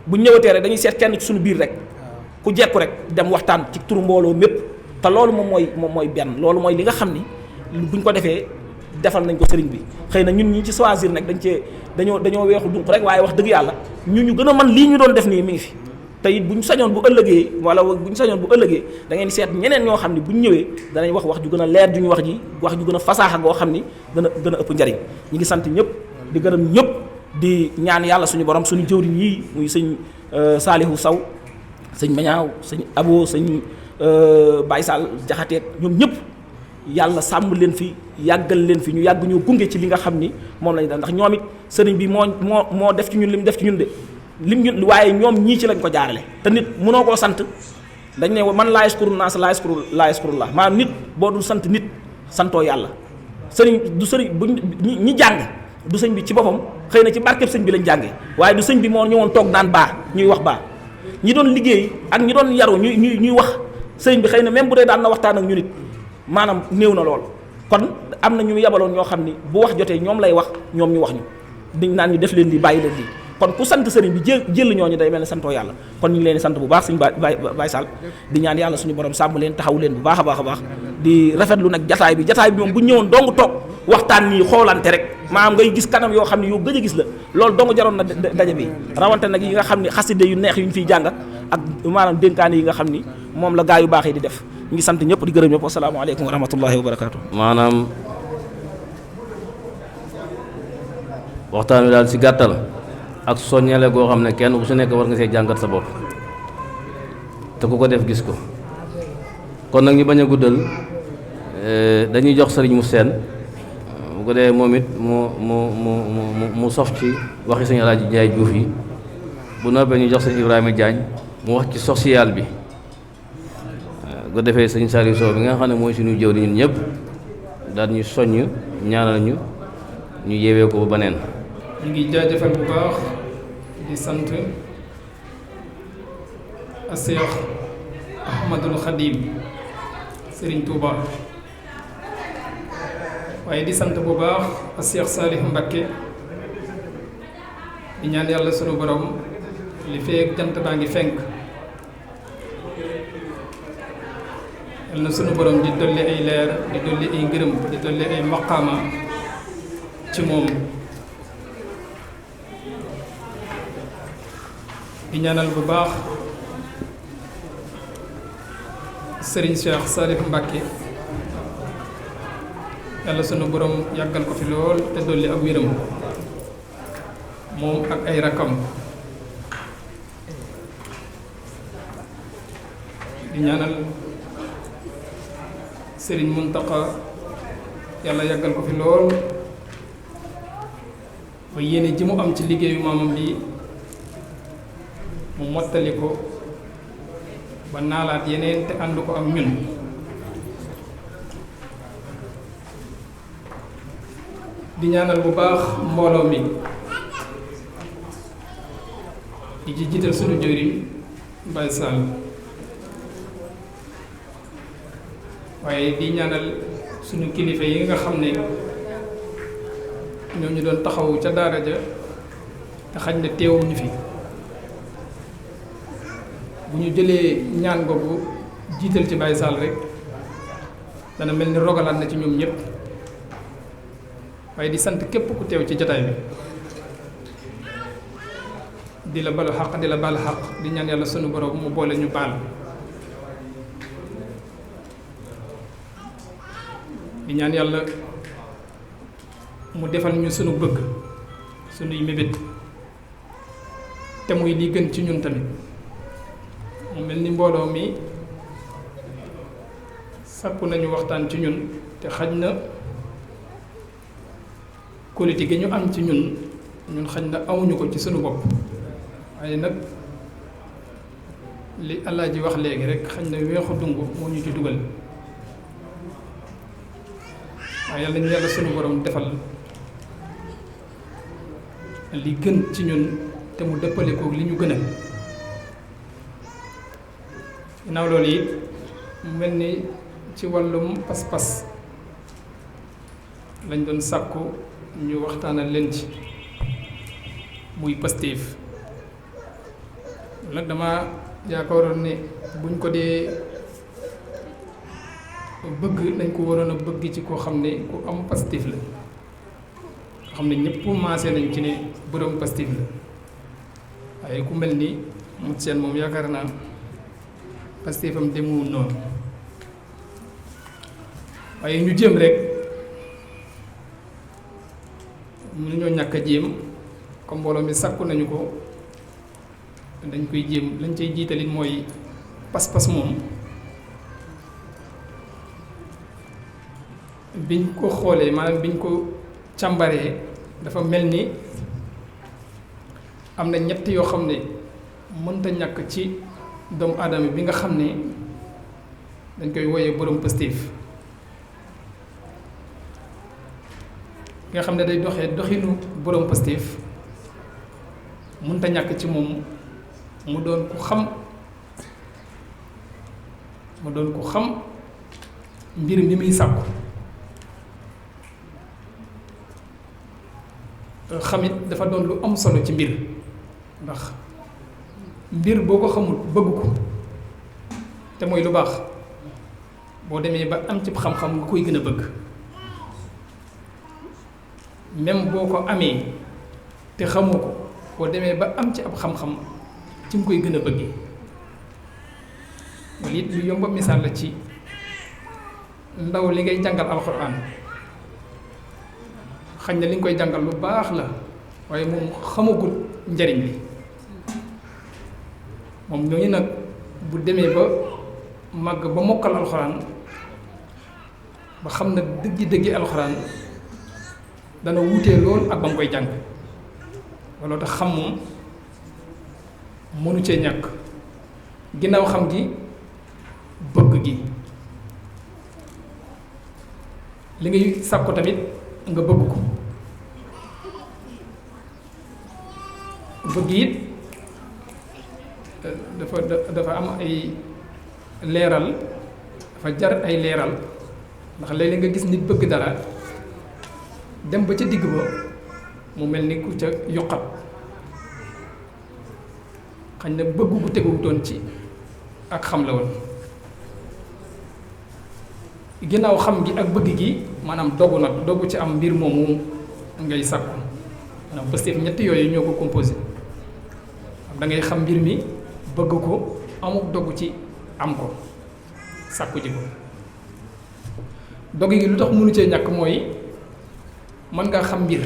C: buñ ñëwatee rek dañuy seet kenn ci suñu biir rek ku jekku rek dem waxtaan ci turu mbooloo mépp te loolu moom mooy benn loolu mooy li nga xam ni buñ ko defee defal nañ ko sëriñ bi xëy na ñun ñi ci choisir nag dañoo weexu dunq rek waaye wax dëgg yàlla ñu gën a man lii ñu doon def nii mi ngi fi te it bu ñu sañoon bu ëllëgee da ngeen seet ñeneen ñoo xam ne bu ñu ñëwee danañ wax ju gën a leer ju ñu wax ju gën a fasaaxa goo xam ni dana gën a ëpp njariñ ñi ngi sant ñëpp di gërëm ñëpp di ñaan yàlla suñu borom suñu jëwriñ yii muy sëñ Saalihu Saw sëñ Mañaaw sëñ Abo sëñ Baye Sall Jaxateek ñoom ñëpp yàlla sàmm leen fi yàggal leen fi ñu yàgg ñoo gunge ci li nga xam ni moom lañu def ndax ñoom it sëriñ bi moo def ci ñun li mu def ci ñun de lim waaye ñoom ñii ci lañ ko jaarale te nit mënoo koo sant dañ ne man laa yaskuru naas laa yaskurullah maanaam nit boo dul sant nit santoo yàlla sëriñ du sëriñ bu ñi jàng du sëñ bi ci boppam xëy na ci barkeb sëñ bi lañ jàngee waaye du sëñ bi moo ñëwoon toog naan baa ñuy wax baa ñi doon liggéey ak ñi doon yaru ñuy wax sëriñ bi xëy na même bu dee daan na waxtaan ak ñu nit maanaam néew na lool kon am na ñu yabaloon ñoo xam ni bu wax jotee ñoom lay wax ñoom ñu wax ñu diñ naan ñu def leen lii bàyyi leen lii kon ku sant sëriñ bi jël ñooñu day mel ne santoo yàlla kon ñu ngi leen di sant bu baax suñu Baye Sall di ñaan yàlla suñu borom sàmm leen taxaw leen bu baax a baax di rafetlu nag jataay bi moom bu ñëwoon dong toog waxtaan nii xoolante rek maanaam ngay gis kanam yoo xam ne yoo gëj a gis la loolu dong jaroon na daje bi rawante nag yi nga xam ne xaside yu neex yu ñu fiy jàngat ak maanaam dénkaane yi nga xam ni moom la gaa yu baax yi di def ñu ngi sant ñëpp di gërëm ñëpp asalaamaaleykum wa rahmatullahi wa barakaatu.
A: maanaam waxtaan wi daal si gàttal ak soññale goo xam ne kenn ku su nekk war nga see jàngat sa bopp te ku ko def gis ko kon nag ñu bañ a guddal dañuy jox sëriñ mu seen bu ko dee moom it mu sof ci waxi sëñ Alaaji Njaay Juuf yi bu noppee ñu jox sëñ Ibrahima Diagne mu wax ci social bi bu ko defee sëñ Saliou Sow bi nga xam ne mooy suñu jëw di ñun ñëpp daal ñu soññ ñaanal ñu yeewee ko ba baneen
D: ñu ngi jaajëfal bu baax di sant a Seex Ahmadul Xadim Sëriñ Tuuba waaye di sant bu baax a Seex Saalih Mbakke di ñaan yàlla sunu borom li feek jant baa ngi fenk yal na sunu borom di dolli ay leer di dolli ay ngërëm di dolli ay maqaama ci moom di ñaanal bu baax Serigne Cheikh Salif Mbacké yàlla sunu borom yàggal ko fi lool te dolli ak wéram moom ak ay rakkam di ñaanal sëriñ Muntaqa yàlla yàggal ko fi lool ba yéene ji mu am ci liggéeyu maamam bi mu mottali ko ba naalaat yeneen te ànd ko ak ñun. di ñaanal bu baax mbooloo mi di ci jiital sunu jëriñ Baye Sall waaye di ñaanal sunu kilifa yi nga xam ne ñoo ñu doon taxawu ca daara ja te xaj na teewuñu fi bu ñu jëlee ñaan googu jiital ci Baye Sall rek dana mel ni rogalaat na ci ñoom ñëpp waaye di sant képp ku teew ci jataay bi di la balu xaq di la baal xaq di ñaan yàlla sunu borom mu boole ñu baal di ñaan yàlla mu defal ñu sunu bëgg sunuy mébét te muy li gën ci ñun tamit mu mel ni mbooloo mi sàkku nañu waxtaan ci ñun te xaj na politique yi ñu am ci ñun xaj na amuñu ko ci sunu bopp waaye nag li Alaaji wax léegi rek xaj na weexu dung moo ñu ci dugal waaye yàlla ñu yàlla sunu borom defal li gën ci ñun te mu dëppale ko li ñu gënal ginnaaw loolu it mu mel ni ci wàllum pas-pas lañ doon sàkku ñu waxtaanal leen ci muy Pastef nag dama yaakaaroon ne buñ ko dee bëgg dañ ko waroon a bëgg ci koo xam ne ku am Pastef la nga xam ne ñëpp maase nañ ci ne borom Pastef la waaye ku mel ni mut seen moom yaakaar naa Pastefam demewul noonu waaye ñu jéem rek mënu ñoo ñàkk a jéem comme mbooloo mi sàkku nañu ko dañ koy jéem lañ cay jiitalit mooy pas-pas moom biñ ko xoolee maanaam biñ ko càmbaree dafa mel ni am na ñett yoo xam ne mënta ñàkk ci doomu aadama bi nga xam ne dañ koy woyee borom Pastef nga xam ne day doxinu borom Pastef mënta ñàkk ci moom mu doon ku xam mbir mi muy sàkku xamit dafa doon lu am solo ci mbir ndax mbir boo ko xamul bëgg ko te mooy lu baax boo demee ba am ci xam-xam nga koy gën a bëgg même boo ko amee te xamoo ko boo demee ba am ci ab xam-xam ci nga koy gën a bëggee loolu it lu yomba misaal la ci ndaw li ngay jàngal alxuraan xañ na li nga koy jàngal lu baax la waaye moom xamagul njariñ li moom ñooñu nag bu demee ba màgg ba mokkal alxuraan ba xam na dëggi alxuraan dana wutee lool ak ba mu koy jàng looloo tax xam moom mënu cee ñàkk ginnaaw xam gi bëgg gi li ngay sàkku tamit nga bëgg ko bëgg it dafa am ay leeral dafa jar ay leeral ndax léeg-léeg nga gis nit bëgg dara dem ba ca digg ba mu mel ni ku ca yokkat xañ na bëgg gu teguwutoon ci ak xam la woon ginnaaw xam gi ak bëgg gi maanaam dogu ci am mbir moomu ngay sàkku maanaam Pastef ñett yooyu ñoo ko composé da ngay xam mbir mi bëgg ko amuk dogu ci am ko sàkku ji ko dogu gi lu tax mënu cee ñàkk mooy mën ngaa xam mbir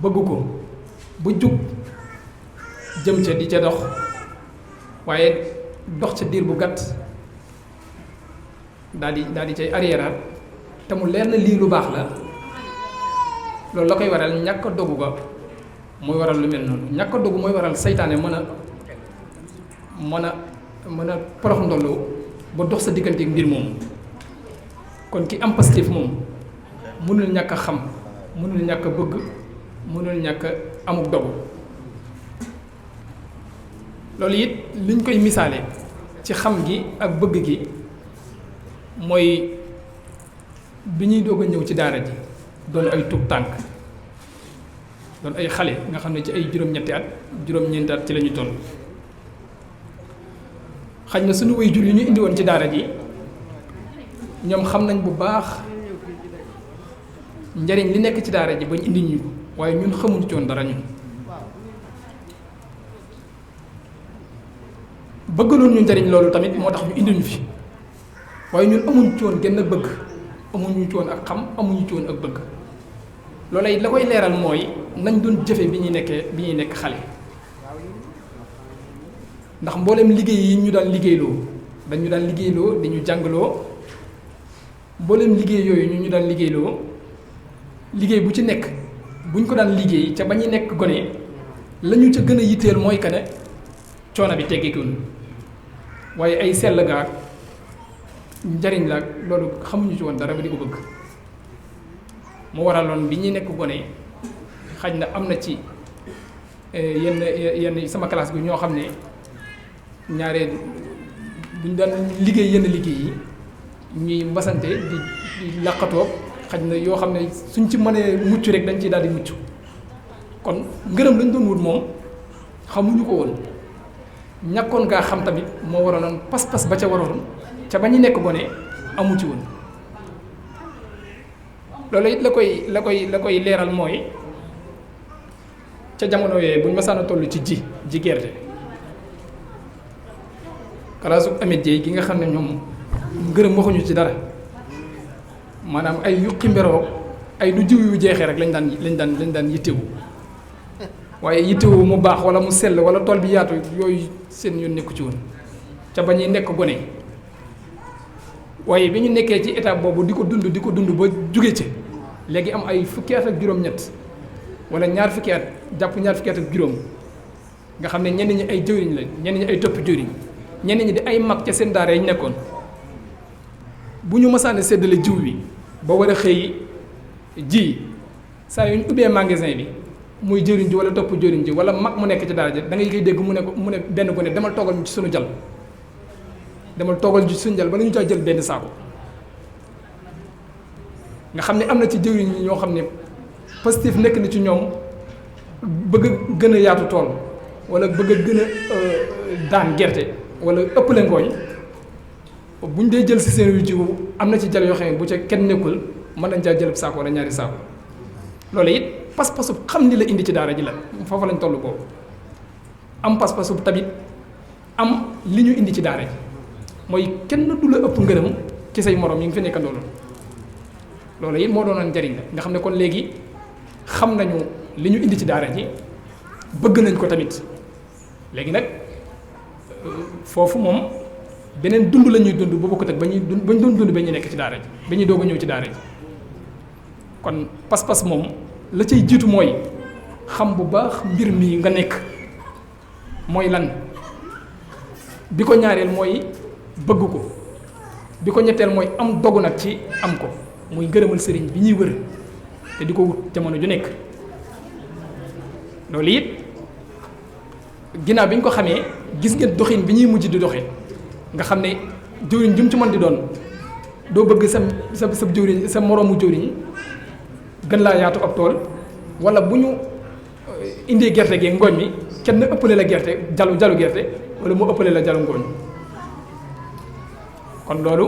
D: bëgg ko ba jug jëm ca di ca dox waaye dox ca diir bu gàtt daal di cay arrière te mu leer na lii lu baax la loolu la koy waral ñàkk a dogu ga mooy waral lu mel noonu ñàkk a dogu mooy waral saytaane mën a porox ndollu ba dox sa diggante ak mbir moomu kon ki am pastéef moom mënul ñàkk a xam mënul ñàkk a bëgg mënul ñàkk a amuk dogu loolu it liñ koy misaale ci xam gi ak bëgg gi mooy bi ñuy doog a ñëw ci daara ji doon ay tub tànk doon ay xale nga xam ne ci ay juróom-ñetti at juróom-ñeenti at ci la ñu toll xaj na suñu waajur yi ñu indi woon ci daara ji ñoom xam nañ bu baax njariñ li nekk ci daara ji bañ indi ñu ko waaye ñun xamuñu ci woon dara ñun bëggaloon ñu njariñ loolu tamit moo tax ñu indi ñu fi waaye ñun amuñu ci woon genn bëgg amuñu ci woon ak xam amuñu ci woon ak bëgg loolu it la koy leeral mooy nañ doon jëfe bi ñuy nekk xale ndax mboolem liggéey yi ñu daan liggéeyloo dañu daan liggéeyloo di ñu jàngaloo mboolem liggéey yooyu ñu daan liggéeyloo liggéey bu ci nekk buñ ko daan liggéey ca ba ñuy nekk gone la ñu ca gën a yitteel mooy que ne coono bi teggeekul waaye ay sell gaag njariñ la loolu xamuñu ci woon dara ba di ko bëgg mu waraloon bi ñuy nekk gone xaj na am na ci yenn sama classe bi ñoo xam ne ñaaree buñ daan liggéey yenn liggéey yi ñuy mbasante di làqatoo xaj na yoo xam ne suñ ci mënee mucc rek dañ ciy daal di mucc kon ngërëm lañ doon wut moom xamuñu ko woon ñàkkoon ngaa xam tamit moo waraloon pas-pas ba ca waroon ca ba ñu nekk gone amu ci woon loolu it la koy leeral mooy ca jamono yooyu buñ masaan a toll ci ji gerte kalaasu amit jéy gi nga xam ne ñoom ngërëm waxuñu ci dara maanaam ay yuqi mberoo ay du jiw yu jeexee rek lañ daan yittewu waaye yittewu mu baax wala mu sell wala tool bi yaatu yooyu seen yoon nekku ci woon ca ba ñuy nekk gone waaye bi ñu nekkee ci étape boobu di ko dund ba jóge ci léegi am ay fukki at ak juróom-ñett wala ñaar fukki at jàpp ñaar fukki at ak juróom nga xam ne ñenn ñi ay jëwriñ la ñenn ñi ay topp jëwriñ ñenn ñi di ay mag ca seen daara yi ñu nekkoon bu ñu mësaane séddale jiw bi ba war a xëy ji saa yu ñu ubbee magasin bi muy jëriñ ji wala topp jëriñ ji wala mag mu nekk ci daara ji da ngay koy dégg mu ne benn bu ne demal toogal ñu ci sunu jal demal toogal ci suñu jal ba la ñu caa jël benn saako nga xam ne am na ci jëriñ ñi ñoo xam ne positif nekk na ci ñoom bëgg gën a yaatu tool wala bëgg a gën a daan gerte wala ëppale ngooñ buñ dee jël si seen wi jiwu am na ci jal yoo xam ne bu ca kenn nekkul mën nañ caa jël saako wala ñaari saako loolu it pas-pasu xam ni la indi ci daara ji la foofu lañ toll boobu am pas-pasu tamit am li ñu indi ci daara ji mooy kenn du la ëpp ngërëm ci say morom yi nga fi nekk loolu loolu it moo doonoon njariñ la nga xam ne kon léegi xam nañu li ñu indi ci daara ji bëgg nañ ko tamit léegi nag foofu moom beneen dund la ñuy dund bu bokkut ak ba ñu doon dund ba ñu nekk ci daara ji ba ñuy doog a ñëw ci daara ji kon pas-pas moom la cay jiitu mooy xam bu baax mbir mi nga nekk mooy lan bi ko ñaareel mooy bëgg ko bi ko ñetteel mooy am dogu nag ci am ko muy ngërëmal sëriñ bi ñuy wër te di ko wut jamono ju nekk loolu it ginnaaw bi ñu ko xamee gis ngeen doxin bi ñuy mujj di doxee nga xam ne jëwriñ jum ci mën di doon doo bëgg sa jëwriñ sa moroomu jëwriñ gën laa yaatu ab tool wala bu ñu indee gerte gi ngooñ mi kenn ëppale la gerte jalu gerte wala mu ëppale la jalu ngooñ kon loolu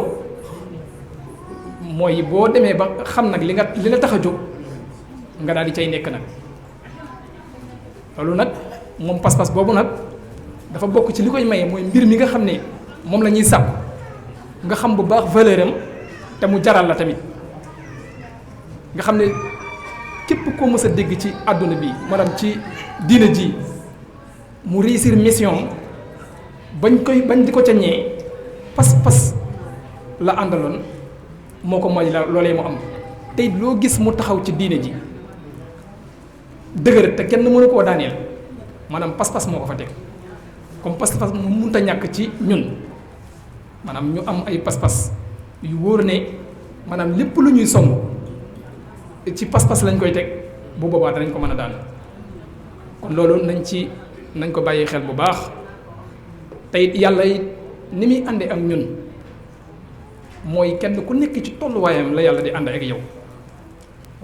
D: mooy boo demee ba xam nag li la tax a jóg nga daal di cay nekk nag loolu nag moom pas-pas boobu nag dafa bokk ci li koy maye mooy mbir mi nga xam ne moom la ñuy sàpp nga xam bu baax valeur am te mu jaral la tamit nga xam ne képp koo mës a dégg ci àdduna bi maanaam ci diina ji mu réussir mission bañ di ko ca ñee pas-pas la àndaloon moo ko mooy la loolee mu am tey loo gis mu taxaw ci diine ji dëgër te kenn mënu koo daaneel maanaam pas-pas moo ko fa teg comme pas-pas mu mënta ñàkk ci ñun maanaam ñu am ay pas-pas yu wóor ne maanaam lépp lu ñuy song ci pas-pas lañ koy teg bu boobaa danañ ko mën a daan kon loolu nañ ko bàyyi xel bu baax te it yàlla it ni muy àndee ak ñun mooy kenn ku nekk ci tolluwaayam la yàlla di ànd ak yow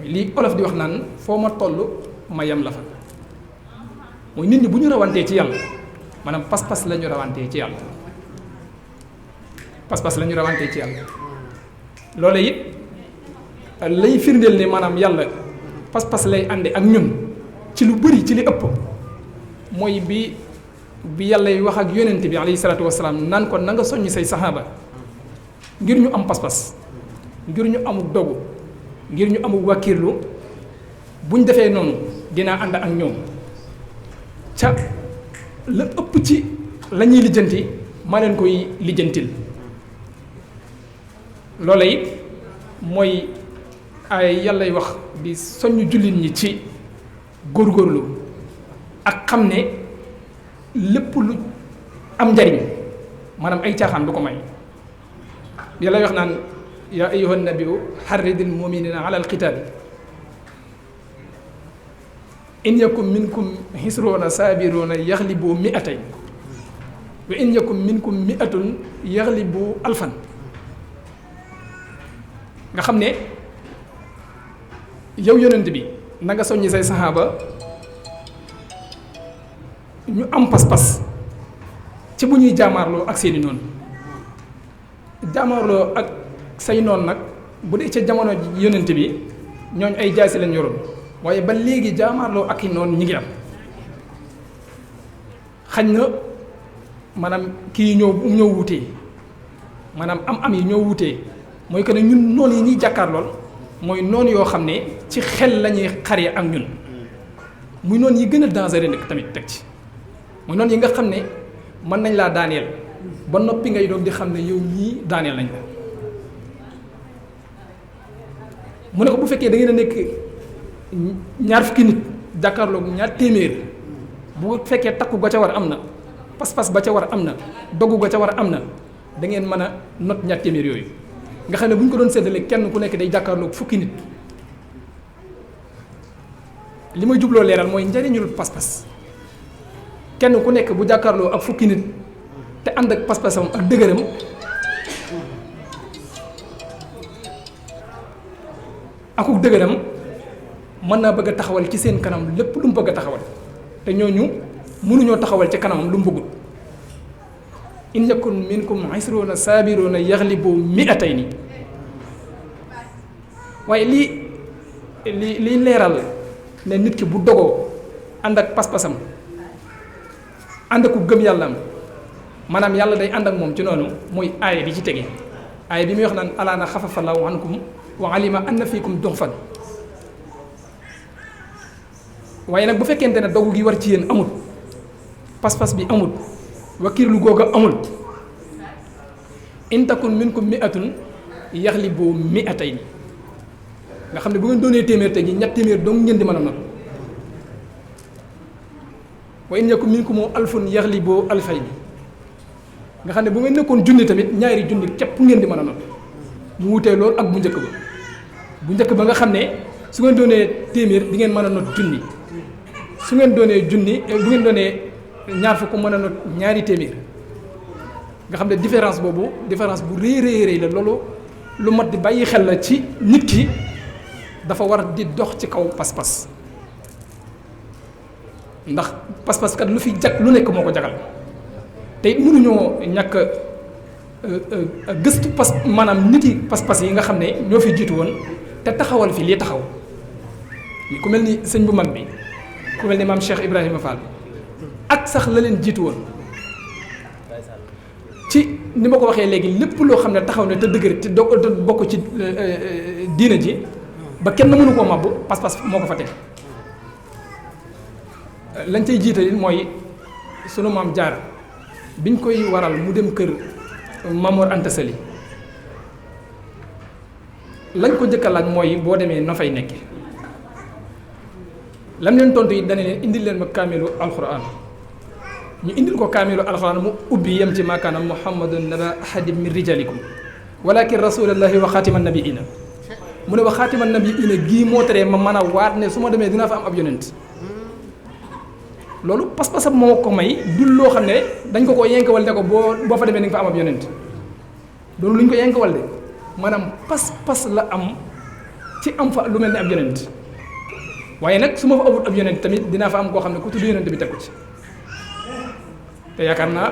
D: lii olof di wax naan foo ma toll ma yem la fa mooy nit ñi bu ñu rawantee ci yàlla maanaam pas-pas la ñu rawantee ci yàlla pas-pas la ñu rawantee ci yàlla loolu it lay firndeel ne maanaam yàlla pas-pas lay ànde ak ñun ci lu bëri ci li ëpp mooy bi yàlla yi wax ak yonent bi alayhi salaatu wasalaam naan ko na nga soññ say saxaaba ngir ñu am pas-pas ngir ñu amuk dogu ngir ñu amuk wàkkirlu buñ defee noonu dinaa ànd ak ñoom ca la ëpp ci la ñuy lijjanti maa leen koy lijjantil loola it mooy ay yàllay wax di soññ jullit ñi ci góorgóorlu ak xam ne lépp lu am njariñ maanaam ay caaxaan du ko may yàllay wax naan yaa ayyuhan nabiyyu harridil mu'minina ala alqitaal in yakum minkum hisruuna saabiruuna yaxlibu mi'atayn wa in yakum minkum mi'atun yaxlibu alfan nga xam ne yow yonent bi na nga soññi say saxaaba ñu am pas-pas ci bu ñuy jaamaarloo ak seeni noonu jaamaarloo ak say noonu nag bu dee ca jamono yonent bi ñooñ ay jaasi lañ yoroon waaye ba léegi jaamaarloo ak i noonu ñi ngi am xañ na maanaam kii ñoo wutee maanaam am yi ñoo wutee mooy que ne ñun noonu yi ñuy jàkkaarlool mooy noonu yoo xam ne ci xel la ñuy xaree ak ñun muy noonu yi gën a dangereux nag tamit teg ci muy noonu yi nga xam ne mën nañ laa daaneel ba noppi ngay doog di xam ne yow ñii daaneel nañ la mu ne ko bu fekkee da ngeen a nekk ñaar fukki nit jàkkaarloog ñaar téeméer bu fekkee takku ga ca war am na pas-pas ba ca war am na dogu ga ca war am na da ngeen mën a not ñaar téeméer yooyu nga xam ne bu ñu ko doon séddale kenn ku nekk day jàkkaarloog fukki nit li may jubloo leeral mooy njariñul pas-pas kenn ku nekk bu jàkkaarloo ak fukki nit te ànd ak pas-pasam ak dëgëram akuk dëgëram mën naa bëgg a taxawal ci seen kanam lépp lu mu bëgg a taxawal te ñooñu mënuñoo taxawal ci kanamam lu mu bëggul in yakun minkum isruuna saabiruuna yaxlibu mi'atayni waaye lii leeral ne nit ki bu dogoo ànd ak pas-pasam ànd ak ku gëm yàllaam maanaam yàlla day ànd ak moom ci noonu mooy aaya bi ci tege aaya bi muy wax naan alaana xafafa llaahu ankum wa alima anna fiikum duxfan waaye nag bu fekkente ne dogu gi war ci yéen amul pas-pas bi amul wakiirlu googa amul in takun minkum mi'atun yaxlibu mi'atayn nga xam ne bu ngeen doonee téeméer tey ji ñett téeméer dong ngeen di mën a not wa in yakun minkum alfun yaxlibu alfayn nga xam ne bu ngeen nekkoon junni tamit ñaari junni képp ngeen di mën a not mu wutee loolu ak bu njëkk ba nga xam ne su ngeen doonee téeméer di ngeen mën a not junni su ngeen doonee junni bu ngeen doonee ñaar fukk mën a not ñaari téeméer nga xam ne différence boobu différence bu rëy la loolu lu mat di bàyyi xel la ci nit ki dafa war di dox ci kaw pas-pas ndax pas-pas kat lu fi jag lu nekk moo ko jagal te it mënuñoo ñàkk gëstu maanaam nit yi pas-pas yi nga xam ne ñoo fi jiitu woon te taxawal fi lii taxaw ku mel ni sëñ bu mag bi ku mel ni maam Cheikh Ibrahima Fall ak sax la leen jiitu woon ci ni ma ko waxee léegi lépp loo xam ne taxaw ne te dëgër te bokk ci diina ji ba kenn mënu koo mabbu pas-pas moo ko fa teg lañ cay jiital mooy sunu maam Jaara biñ koy waral mu dem kër Mamoor Anta Sali lañ ko njëkk a laaj mooy boo demee na fay nekke lam leen tontu yi dana leen indil leen ma kaamilu alquran ñu indil ko kaamilu alquran mu ubbi yem ci maakaana muhammadun naba ahadin min rijalikum walakin rasulallahi wa xaatima nabiina mu ne wa xaatima nabiina gii moo teree ma mën a waat ne su ma demee dinaa fa am ab yonent loolu pas-pasam moo ko may dul loo xam ne dañ ko yenkawal ne ko boo fa demee di nga fa am ab yonent loolu lu ñu ko yenkawal de maanaam pas-pas la am ci am fa lu mel ne ab yonent waaye nag su ma fa amut ab yonent tamit dinaa fa am koo xam ne ku tudd yonent bi teg ko ci te yaakaar naa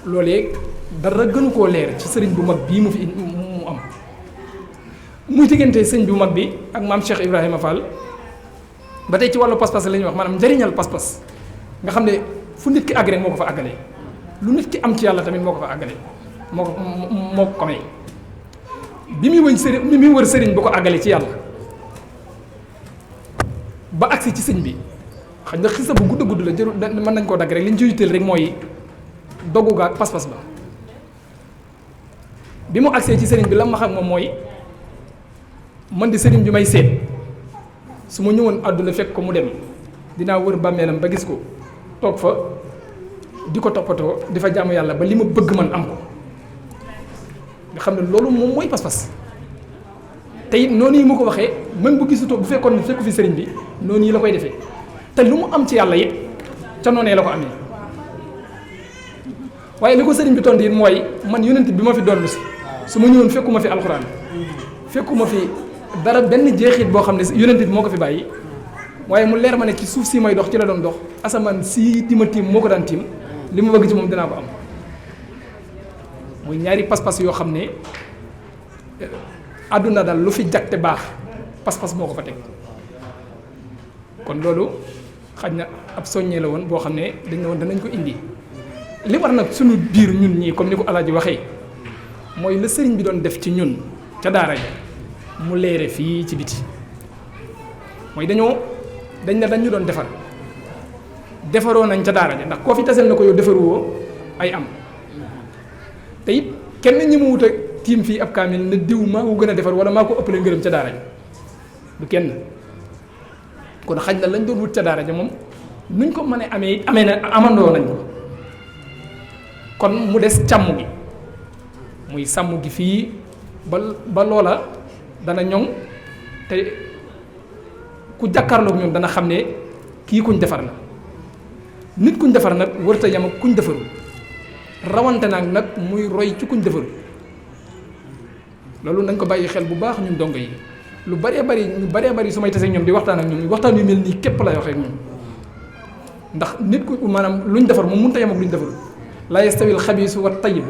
D: loolee dara gënu koo leer ci sëriñ bu mag bii mu am muy diggante sëñ bu mag bi ak maam Cheikh Ibrahima Fall ba tey ci wàllu pas-pas la ñuy wax maanaam njëriñal pas-pas nga xam ne fu nit ki àgg rek moo ko fa àggalee lu nit ki am ci yàlla tamit moo ko fa àggalee moo ko may bi muy wër sëriñ bu ko àggalee ci yàlla ba agsi ci sëñ bi xëy na xisa bu gudd la jëru mën nañ koo dagg rek li ñu ci yitteel rek mooy dogu ga ak pas-pas ba bi mu agsee ci sëriñ bi la ma xam moom mooy man di sëriñ bi may seet su ma ñëwoon àdduna fekk ko mu dem dinaa wër bàmmeelam ba gis ko toog fa di ko toppatoo di fa jaamu yàlla ba li ma bëgg man am ko nga xam ne loolu moom mooy pas-pas te it noonu yi mu ko waxee même bu gisutoo bu fekkoon ne fekku fi sëriñ bi noonu yi la koy defee te lu mu am ci yàlla it ca noonee la ko amee waaye li ko sëriñ bi tontu it mooy man yonent bi ma fi dollu si su ma ñëwoon fekkuma fi alxuraan fekkuma fi dara benn jeexit boo xam ne yonent bi moo ko fi bàyyi waaye mu leer ma ne ci suuf si may dox ci la doon dox asamaan sii di ma tiim moo ko daan tiim li ma bëgg ci moom dinaa ko am muy ñaari pas-pas yoo xam ne àdduna daal lu fi jagte baax pas-pas moo ko fa teg kon loolu xaj na ab soññee la woon boo xam ne dañ ne woon danañ ko indi li war nag suñu biir ñun ñii comme ni ko Alaaji waxee mooy la sëriñ bi doon def ci ñun ca daara ja mu leere fii ci biti mooy dañ ne dañ ñu doon defar defaroo nañ ca daara ja ndax koo fi tasel na ko yow defaruwoo ay am te it kenn ñi mu wut a tiim fii ab kaamil ne diw maa ko gën a defar wala maa ko ëppale ngërëm ca daara ja du kenn kon xaj na lañ doon wut ca daara ja moom nuñ ko mën a amee na amandoo nañ ko kon mu des càmm gi muy sàmm gi fii ba loola dana ñoŋ te ku jàkkaarloog ñun dana xam ne kii kuñ defar la nit kuñ defar nag wërta yam ak kuñ defarul rawante nag muy roy ci kuñ defarul loolu nañ ko bàyyi xel bu baax ñun dongo yi lu bëree bëri su may tasee ñoom di waxtaan ak ñoom waxtaan yu mel nii képp lay waxee ak ñoom ndax nit ku maanaam luñ defar moom mënut a yam ak luñ defarul laa yastawil xabiisu wa tayyib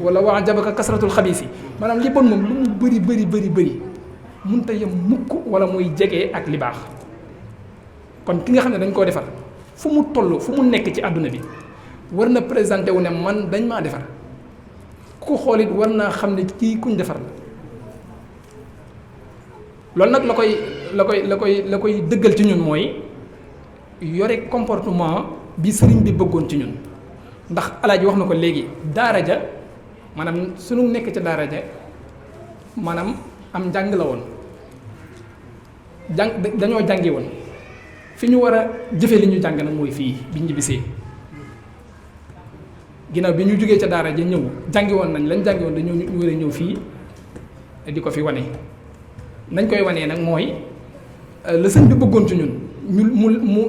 D: wala waa jabaka kasratul xabiis yi maanaam li bon moom lu mu bëri mënut a yam mukk wala muy jege ak li baax kon ki nga xam ne dañ koo defar fu mu toll fu mu nekk ci àdduna bi war na présenté wu ne man dañ maa defar ku xool it war naa xam ne kii kuñ defar la loolu nag la koy dëggal ci ñun mooy yore comportement bi sëriñ bi bëggoon ci ñun ndax Alaaji wax na ko léegi daara ja maanaam sunu nekk ca daara ja maanaam am njàng la woon dañoo jàngi woon fi ñu war a jëfe li ñu jàng nag mooy fii biñ ñibbisee ginnaaw bi ñu jógee ca daara ja ñëw jàngi woon nañ lañ jàngi woon dañoo ñu war a ñëw fii di ko fi wane nañ koy wanee nag mooy la sëñ bi bëggoon ci ñun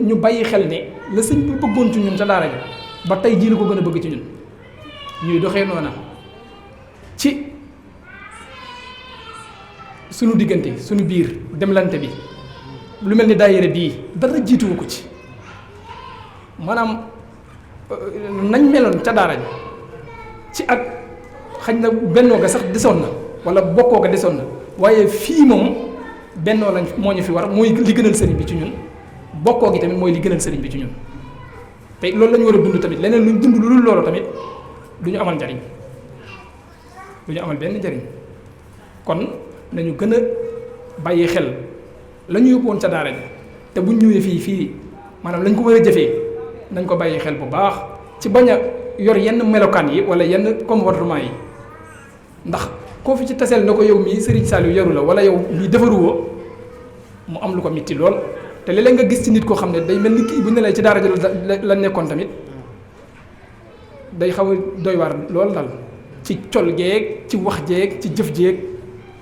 D: ñu bàyyi xel ne la sëñ bi bëggoon ci ñun ca daara ja ba tey jii la ko gën a bëgg ci ñun ñuy doxee noona ci sunu diggante sunu biir demlante bi lu mel ni daayira bii dara jiituwu ko ci maanaam nañ meloon ca daara ja ci ak xañ na bennoo ga sax desoon na wala bokkoo ga desoon na waaye fii moom bennoo lañ moo ñu fi war mooy li gënal sëriñ bi ci ñun bokkoo gi tamit mooy li gënal sëriñ bi ci ñun te loolu la ñu war a dund tamit leneen luñ dund lu dul loolu tamit du ñu amal njariñ du ñu amal benn njariñ kon nañu gën a bàyyi xel la ñu yóbbuwoon ca daara ji te buñ ñëwee fii maanaam lañ ko war a jëfee nañ ko bàyyi xel bu baax ci bañ a yor yenn melokaan yi wala yenn comportement yi ndax koo fi ci taseel na ko yow mii Serigne Saliou yaru la wala yow mii defaruwoo mu am lu ko mitti lool. te léeg-léeg nga gis ci nit koo xam ne day mel ni kii bu ne lay ci daara la nekkoon tamit day xaw a doy waar lool dal ci col jeeg ci wax jeeg ci jëf jeeg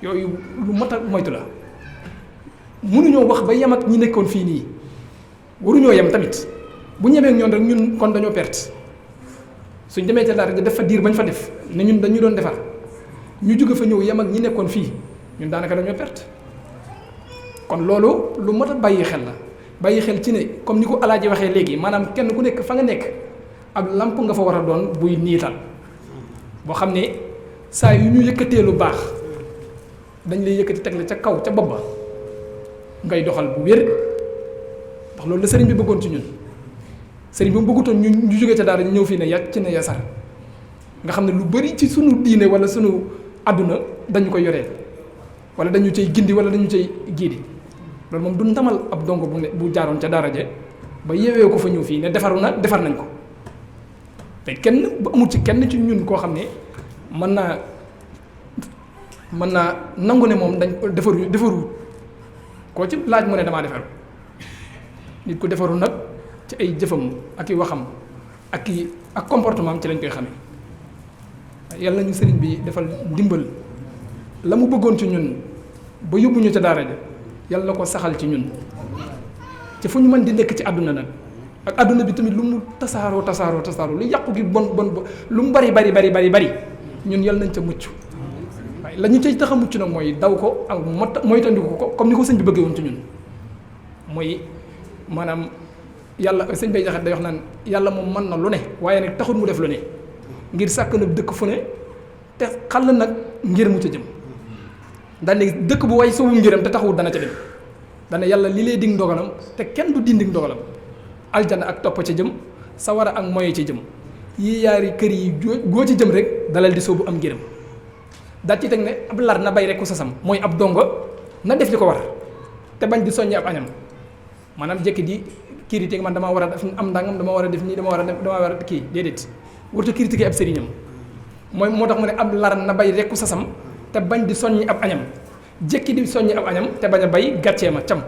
D: yooyu lu mat a moytu la. mënuñoo wax ba yem ak ñi nekkoon fii nii waruñoo yem tamit bu ñemee ñoon rek ñun kon dañoo perte suñ demee ca daara ja def fa diir bañ fa def ne ñun dañu doon defar ñu jóge fa ñëw yem ak ñi nekkoon fii ñun daanaka dañoo perte. kon loolu lu mat a bàyyi xel la bàyyi xel ci ne comme ni ko Alaaji waxee léegi maanaam kenn ku nekk fa nga nekk ab lamp nga fa war a doon buy niital boo xam ne saa yu ñu yëkkatee lu baax dañ lay yëkkati teg la ca kaw ca bopp ba ngay doxal bu wér ndax loolu la sëriñ bi bëggoon ci ñun sëriñ bi mu bëggutoon ñu jógee ca daara ñu ñëw fii ne yàcc ci ne yasar nga xam ne lu bari ci sunu diine wala sunu àdduna dañu ko yoree wala dañu cay gindi wala dañu cay giidi loolu moom du ndamal ab dongo bu jaaroon ca daara je ba yeewee ko fa ñëw fii ne defar nañ ko te kenn bu amul ci kenn ci ñun koo xam ne mën naa nangu ne moom dañ defaru koo ci laaj mu ne damaa defaru nit ku defaru nag ci ay jëfam ak i waxam ak comportement am ci lañ koy xamee yàlla nañu sëriñ bi defal ndimbal la mu bëggoon ci ñun ba yóbbu ñu ca daara ja yàlla na ko saxal ci ñun ci fu ñu mën di nekk ci àdduna nag ak àdduna bi tamit lu mu tasaaroo lu yàqu gi bon lu mu bari ñun yàlla nañ ca mucc waaye la ñu cay tax a mucc nag mooy daw ko ak moytandiku ko comme ni ko sëñ bi bëggee woon ci ñun mooy maanaam yàlla sëñ Bay Jaxate day wax naan yàlla moom mën na lu ne waaye nag taxul mu def lu ne ngir sàkk na dëkk fu ne te xal nag ngir mu ca jëm daane dëkk bu way soobu ngiram te taxawul dana ca dem dane yàlla li lay dig ndogalam te kenn du dindi ndogalam aljana ak topp ca jëm sawara ak moye ca jëm yi yaari kër yi goo ci jëm rek dalal di soobu am ngiram daal ci teg ne ab lar na bay rek ku sasam mooy ab dongo na def li ko war te bañ di soññi ab añam maanaam jekki di critiquer man damaa war a def am ndàngam dama war a def nii dama war a kii déedéet warut a critiquer ab sëriñam mooy moo tax mu ne ab lar na bay rek ku sasam te bañ di soññi ab añam jekki di soññi ab añam te bañ a bay gàccee ma cam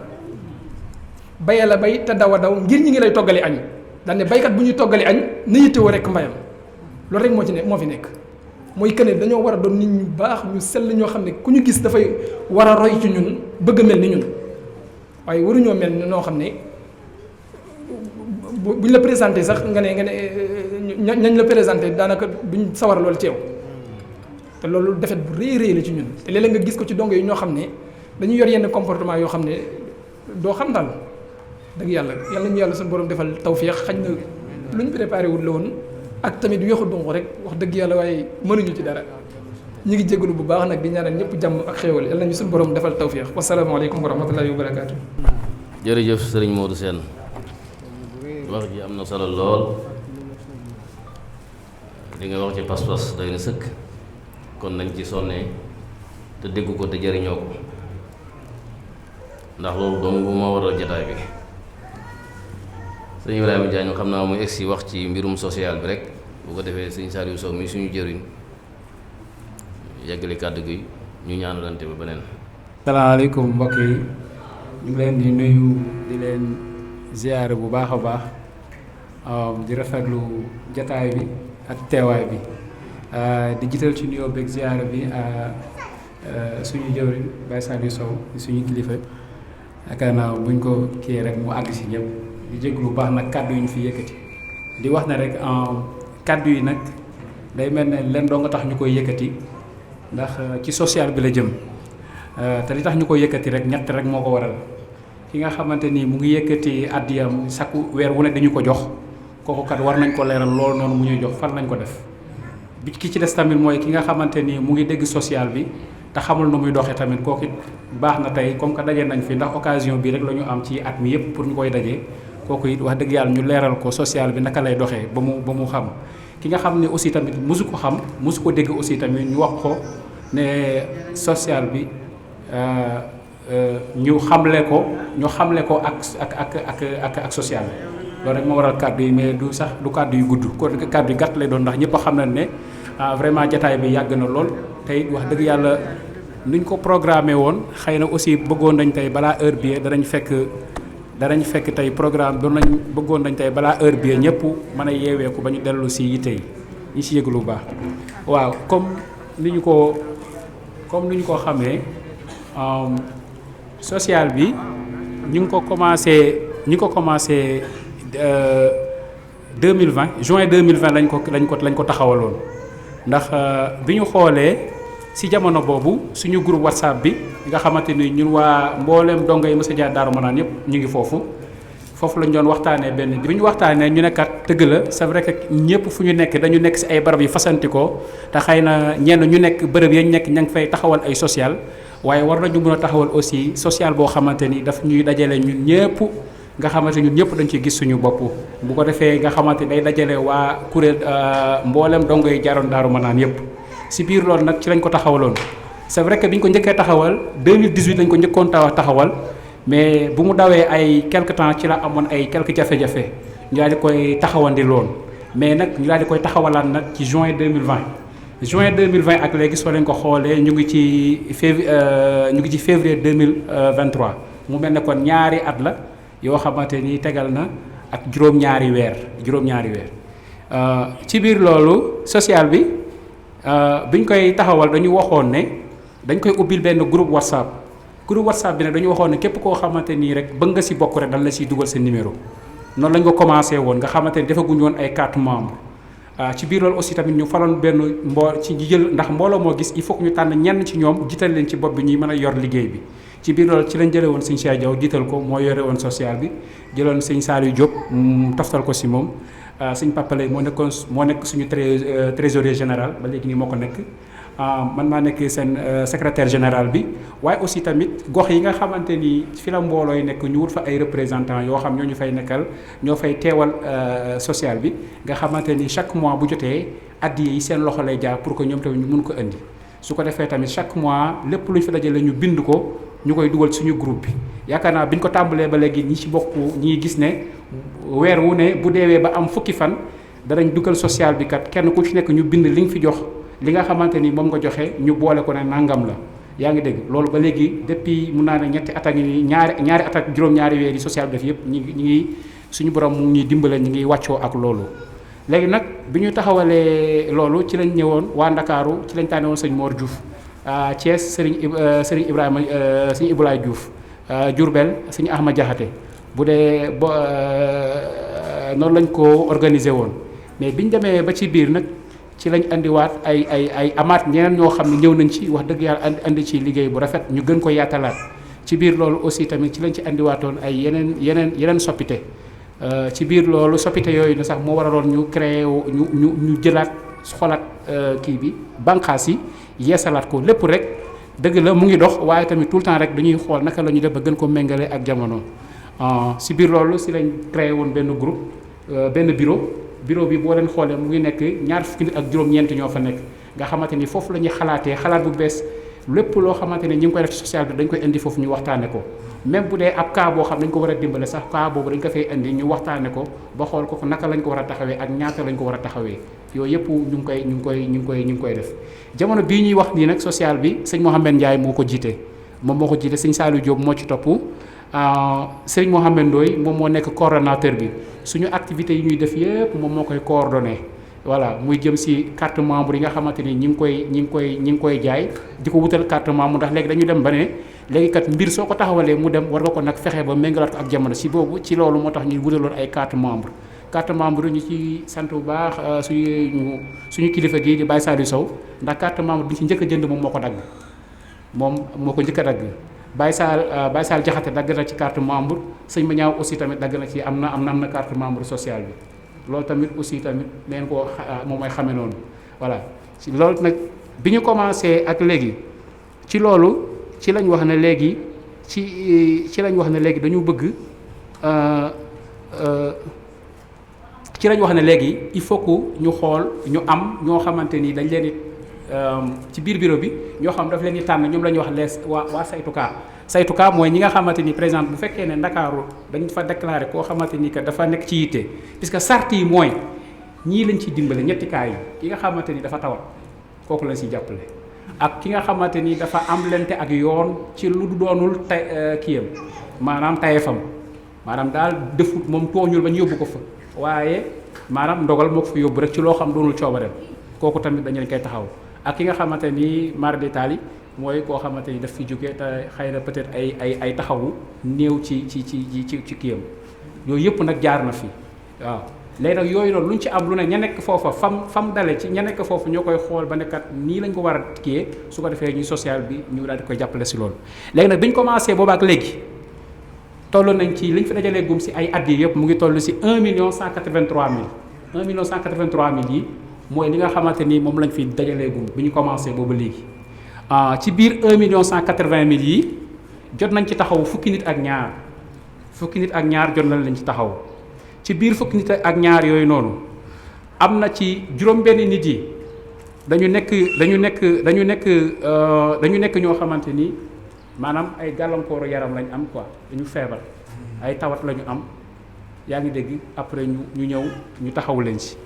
D: bayee la bay te daw a daw ngir ñi ngi lay toggali añ daal ne baykat bu ñuy toggali añ na yittewoo rek mbayam loolu rek moo fi nekk mooy que ne dañoo war a doon nit ñu baax ñu sell ñoo xam ne ku ñu gis dafay war a roy ci ñun bëgg a mel ni ñun waaye waruñoo mel ni noo xam ne buñ la présenté sax nga ne ñañ la présenté daanaka duñ sawar loolu ci yow te loolu defet bu rëy la ci ñun te léeg-léeg nga gis ko ci dongo yi ñoo xam ne dañuy yor yenn comportement yoo xam ne doo xam daal dëgg yàlla ñu yàlla suñu borom defal tawféex xañ na lu ñu préparé wul la woon ak tamit weexu dongo rek wax dëgg yàlla waaye mënuñu ci dara ñu ngi jégalu bu baax nag di ñaanal ñëpp jàmm ak xéewal yàlla nañu suñu borom defal tawféex wasalaamaaleykum wa rahmatullahi wa barakaatu.
A: jërëjëf sëriñ Modou Sène wax ji am na solo lool li nga wax ci pas-pas doy na sëkk kon nañ ci sonnee te déggu ko te jëriñoo ko ndax loolu dong bu ma waral jataay bi sëñ Ibrahima Diagne xam naa muy egsi wax ci mbirum social bi rek bu ko defee sëñ Saliou Sow mi suñu jëriñ yàggali kàddu gi ñu ñaanalante ba beneen.
E: salaamaaleykum mbokk yi ñu ngi leen di nuyu di leen ziyaare bu baax a baax di rafetlu jataay bi ak teewaay bi di jiital ci nuyoo beeg ziyaare bi suñu jëwriñ Baye Saliou Sow suñu kilifa yaakaar naa buñ ko kii rek mu àgg si ñëpp di jéglu bu baax nag kàddu yi ñu fi yëkkati di wax ne rek kàddu yi nag day mel ne leen doo nga tax ñu koy yëkkati ndax ci social bi la jëm te li tax ñu koy yëkkati rek ñett rek moo ko waral ki nga xamante ni mu ngi yëkkati àddiyam sakku weer wu ne dañu ko jox kooku kat war nañ ko leeral loolu noonu mu ñuy jox fan lañ ko def bi ki ci des tamit mooy ki nga xamante ni mu ngi dégg social bi te xamul nu muy doxee tamit kooku it baax na tey comme que daje nañ fi ndax occasion bi rek la ñu am ci at mi yëpp pour ñu koy dajee kooku it wax dëgg yàlla ñu leeral ko social bi naka lay doxee ba mu xam ki nga xam ne aussi tamit mosu ko xam mosu ko dégg aussi tamit ñu wax ko ne social bi ñu xamle ko ak social loolu rek moo waral kàddu yi mais du kàddu yu gudd kon kàddu yu gàtt lay doon ndax ñëpp a xam nañ ne vraiment jataay bi yàgg na lool tey wax dëgg yàlla nuñ ko programmé woon xëy na aussi bëggoon nañ tey balaa heure bi danañ fekk tey programme doon nañ bëggoon nañ tey balaa heure bi ñëpp mën a yeeweeku ba ñu dellu si yitte yi ñu si yëglu bu baax. waaw comme ni ñu ko xamee social bi ñu ngi ko commencé 2020 juin 2020 lañ ko taxawaloon ndax bi ñu xoolee si jamono boobu suñu groupe WhatsApp bi nga xamante ni ñun waa mbooleem dongo yi Moussa Dia Darou Manane yëpp ñu ngi foofu lañ doon waxtaanee benn bi ñu waxtaanee ñu nekkat dëgg la c'est vrai que ñëpp fu ñu nekk dañu nekk si ay barab yu fasantikoo te xëy na ñenn ñu nekk bërëb yañ nekk ña ngi fay taxawal ay social waaye war nañu mën a taxawal aussi social boo xamante ni daf ñuy dajale ñun ñëpp nga xamante ñun ñëpp dañ ci gis suñu bopp bu ko defee nga xamante day dajale waa kuréel mboolem dongo yi jaaroon Darou Manane yëpp si biir loolu nag ci lañ ko taxawaloon c'est vrai que bi ñu ko njëkkee taxawal 2018 lañ ko njëkkoon taxawal mais bu mu dawee ay quelque temps ci la amoon ay quelques jafe-jafe ñu daal di koy taxawandi loon mais nag ñu daal di koy taxawalaat nag ci juin 2020 ak léegi soo leen ko xoolee ñu ngi ci février 2023 mu mel ne kon ñaari at la yoo xamante ni tegal na ak juróom-ñaari weer ci biir loolu social bi biñ koy taxawal dañu waxoon ne dañ koy ubbil benn groupe WhatsApp bi ne dañu waxoon ne képp koo xamante nii rek bëgg nga si bokk rek dañ la siy dugal sa numéro noonu lañ ko commencé woon nga xamante ni defaguñu woon ay carte membre ci biir loolu aussi tamit ñu faloon benn ci jël ndax mbooloo moo gis il faut que ñu tànn ñenn ci ñoom jiital leen ci bopp bi ñuy mën a yor liggéey bi ci biir loolu ci lañ jëlee woon sëñ Cheikh Diaw jiital ko moo yore woon social bi jëloon sëñ Saliou Diop toftal ko si moom sëñ Papa Lay moo nekk suñu trésorier général ba léegi nii moo ko nekk man maa nekk seen secrétaire général bi waaye aussi tamit gox yi nga xamante ni fi la mbooloo yi nekk ñu wut fa ay représentants yoo xam ñoo ñu fay nekkal ñoo fay teewal social bi nga xamante ni chaque mois bu jotee addiya yi seen loxo lay jaar pour que ñoom tamit ñu mun ko indi su ko defee tamit chaque mois lépp lu ñu fi dajale ñu bind ko ñu koy dugal suñu groupe bi yaakaar naa bi ñu ko tàmbalee ba léegi ñi ci bokk ñi gis ne weer wu ne bu deewee ba am fukki fan danañ dugal social bi kat kenn ku ci nekk ñu bind li nga fi jox li nga xamante ni moom nga joxe ñu boole ko ne nangam la yaa ngi dégg loolu ba léegi depuis mun naa ne ñetti at ak ñaari at ak juróom-ñaari weer yi social bi def yëpp ñi ngi suñu borom mu ngi dimbale ñi ngi wàccoo ak loolu. léegi nag bi ñu taxawalee loolu ci lañ ñëwoon waa Ndakaaru ci lañ tànne woon sëñ Mor Diouf Thiès sëriñ Ibrahima sëñ Ibrahima Diouf Diourbel sëñ Ahmad Diakhaté bu dee noonu lañ ko organiser woon mais biñ demee ba ci biir nag. ci lañ andiwaat ay amaat ñeneen ñoo xam ne ñëw nañ ci wax dëgg yàlla andi ci liggéey bu rafet ñu gën ko yaatalaat ci biir loolu aussi tamit ci lañ ci andiwaatoon ay yeneen soppite ci biir loolu soppite yooyu na sax moo waraloon ñu créé ñu jëlaat xolaat kii bi bànqaas yi yeesalaat ko lépp rek dëgg la mu ngi dox waaye tamit tout le temps rek dañuy xool naka la ñuy def ba gën ko méngale ak jamono ci biir loolu si lañ créé woon benn groupe benn bureau bi boo leen xoolee mu ngi nekk ñaar fukki nit ak juróom-ñeent ñoo fa nekk nga xamante ni foofu la ñuy xalaatee xalaat bu bees lépp loo xamante ni ñu ngi koy def ci social bi dañ koy indi foofu ñu waxtaane ko même bu dee ab cas boo xam dañ ko war a dimbale sax cas boobu dañ ko fay indi ñu waxtaane ko ba xool ko naka lañ ko war a taxawee ak ñaata lañ ko war a taxawee yooyu yëpp ñu ngi koy def jamono bii ñuy wax nii nag social bi sëñ Mouhamed Ndiaye moo ko jiite sëñ Saliou Diop moo ci topp Serigne Mohamed Ndoye moom moo nekk coordonnateur bi suñu activités yi ñuy def yépp moom moo koy coordonné voilà muy jëm ci carte membre yi nga xamante ni ñi ngi koy jaay di ko wutal carte membre ndax léegi dañu dem ba ne léegi kat mbir soo ko taxawalee mu dem war nga ko nag fexe ba méngalaat ko ak jamono ci boobu ci loolu moo tax ñuy wutaloon ay carte membre ñu ci sant bu baax suñu kilifa gii di Baye Saliou Sow ndax carte membre bi ci njëkk a jënd moom moo ko dagg moom moo ko njëkk a dagg Baye Sall Jaxate dagg na ci carte membre sëñ ma ñaaw aussi tamit dagg na ci am na carte membre sociale bi loolu tamit aussi tamit leen ko moom mooy xame noonu voilà ci loolu nag bi ñu commencé ak léegi ci loolu ci lañ wax ne léegi ci lañ wax ne léegi dañu bëgg ci lañ wax ne léegi il faut que ñu xool ñu am ñoo xamante ni dañ leen ci biir bureau bi ñoo xam daf leen di tànn ñoom la ñuy wax les waa saytukaa mooy ñi nga xamante ni par exemple bu fekkee ne Ndakaaru dañ fa déclaré koo xamante ni que dafa nekk ci yitte puisque sart yi mooy ñii lañ ciy dimbale ñetti cas yi ki nga xamante ni dafa tawat kooku lañ ciy jàppale ak ki nga xamante ni dafa am lente ak yoon ci lu doonul kiyam maanaam tayefam maanaam daal defut moom tooñul ba ñu yóbbu ko fa waaye maanaam ndogal moo ko fa yóbbu rek ci loo xam doonul coobareem kooku tamit dañu leen koy taxaw ak ki nga xamante ni mar d'Italie mooy koo xamante ni daf fi jóge te xëy na peut-être ay taxawu néew ci kiyam yooyu yëpp nag jaar na fi waaw léegi nag yooyu noonu lu ñu ci am lu ne ña nekk foofa fam dale ci ña nekk foofu ñoo koy xool ba nekkat nii lañ ko war a kiyee su ko defee ñuy social bi ñu daal di koy jàppale si loolu léegi nag bi ñu commencé boobaak léegi toll nañ ci liñ fi dajalee gum si ay at yi yëpp mu ngi toll si 1.183.000 yi mooy li nga xamante ni moom lañ fi dajalee gum bi ñu commencé booba léegi ci biir 1.180.000 yi jot nañ ci taxaw fukki nit ak ñaar jot nañ leen ci taxaw ci biir fukki nit ak ñaar yooyu noonu am na ci juróom-benn nit yi dañu nekk ñoo xamante ni maanaam ay gàllankooru yaram lañ am quoi dañu feebar ay tawat lañu am yaa ngi dégg après ñu ñëw ñu taxawu leen ci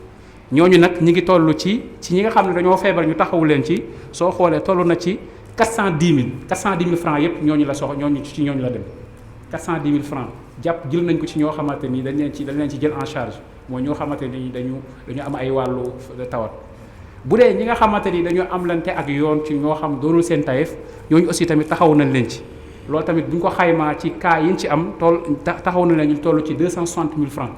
E: ñooñu nag ñi ngi toll ci ñi nga xam ne dañoo feebar ñu taxawu leen ci soo xoolee toll na ci 410 000 francs yëpp ñooñu la ci ñooñu la dem 410 000 francs jàpp jël nañ ko ci ñoo xamante ni dañ leen ci jël en charge mooy ñoo xamante ni dañu am ay wàllu tawat bu dee ñi nga xamante ni dañoo am lante ak yoon ci ñoo xam doonul seen tayef ñooñu aussi tamit taxaw nañ leen ci loolu tamit bu ñu ko xaymaa ci cas yi ñu ci am taxaw na leen ñu toll ci 260 000 francs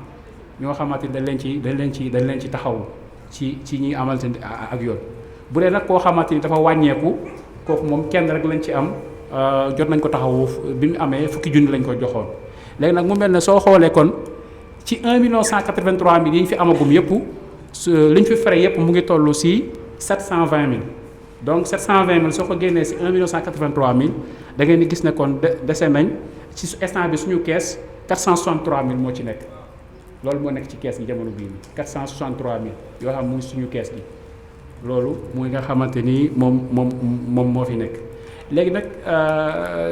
E: ñoo xamante ni dañ leen ci taxaw ci ñi amal seen ak yoon bu dee nag koo xamante ni dafa wàññeeku kooku moom kenn rek lañ ci am jot nañ ko taxawu bi mu amee fukki junni lañ ko joxoon léegi nag mu mel ne soo xoolee kon ci 1.183.000 yi ñu fi amagum yëpp li ñu fi frais yëpp mu ngi toll si 720 000 donc 720 000 soo ko génnee si 1.183.000 da ngeen di gis ne kon dese nañ ci instant bi suñu kees 463 000 moo ci nekk loolu moo nekk ci kees gi jamono bii nii 463 000 yoo xam mu ngi suñu kees gi loolu mooy nga xamante ni moom moo fi nekk léegi nag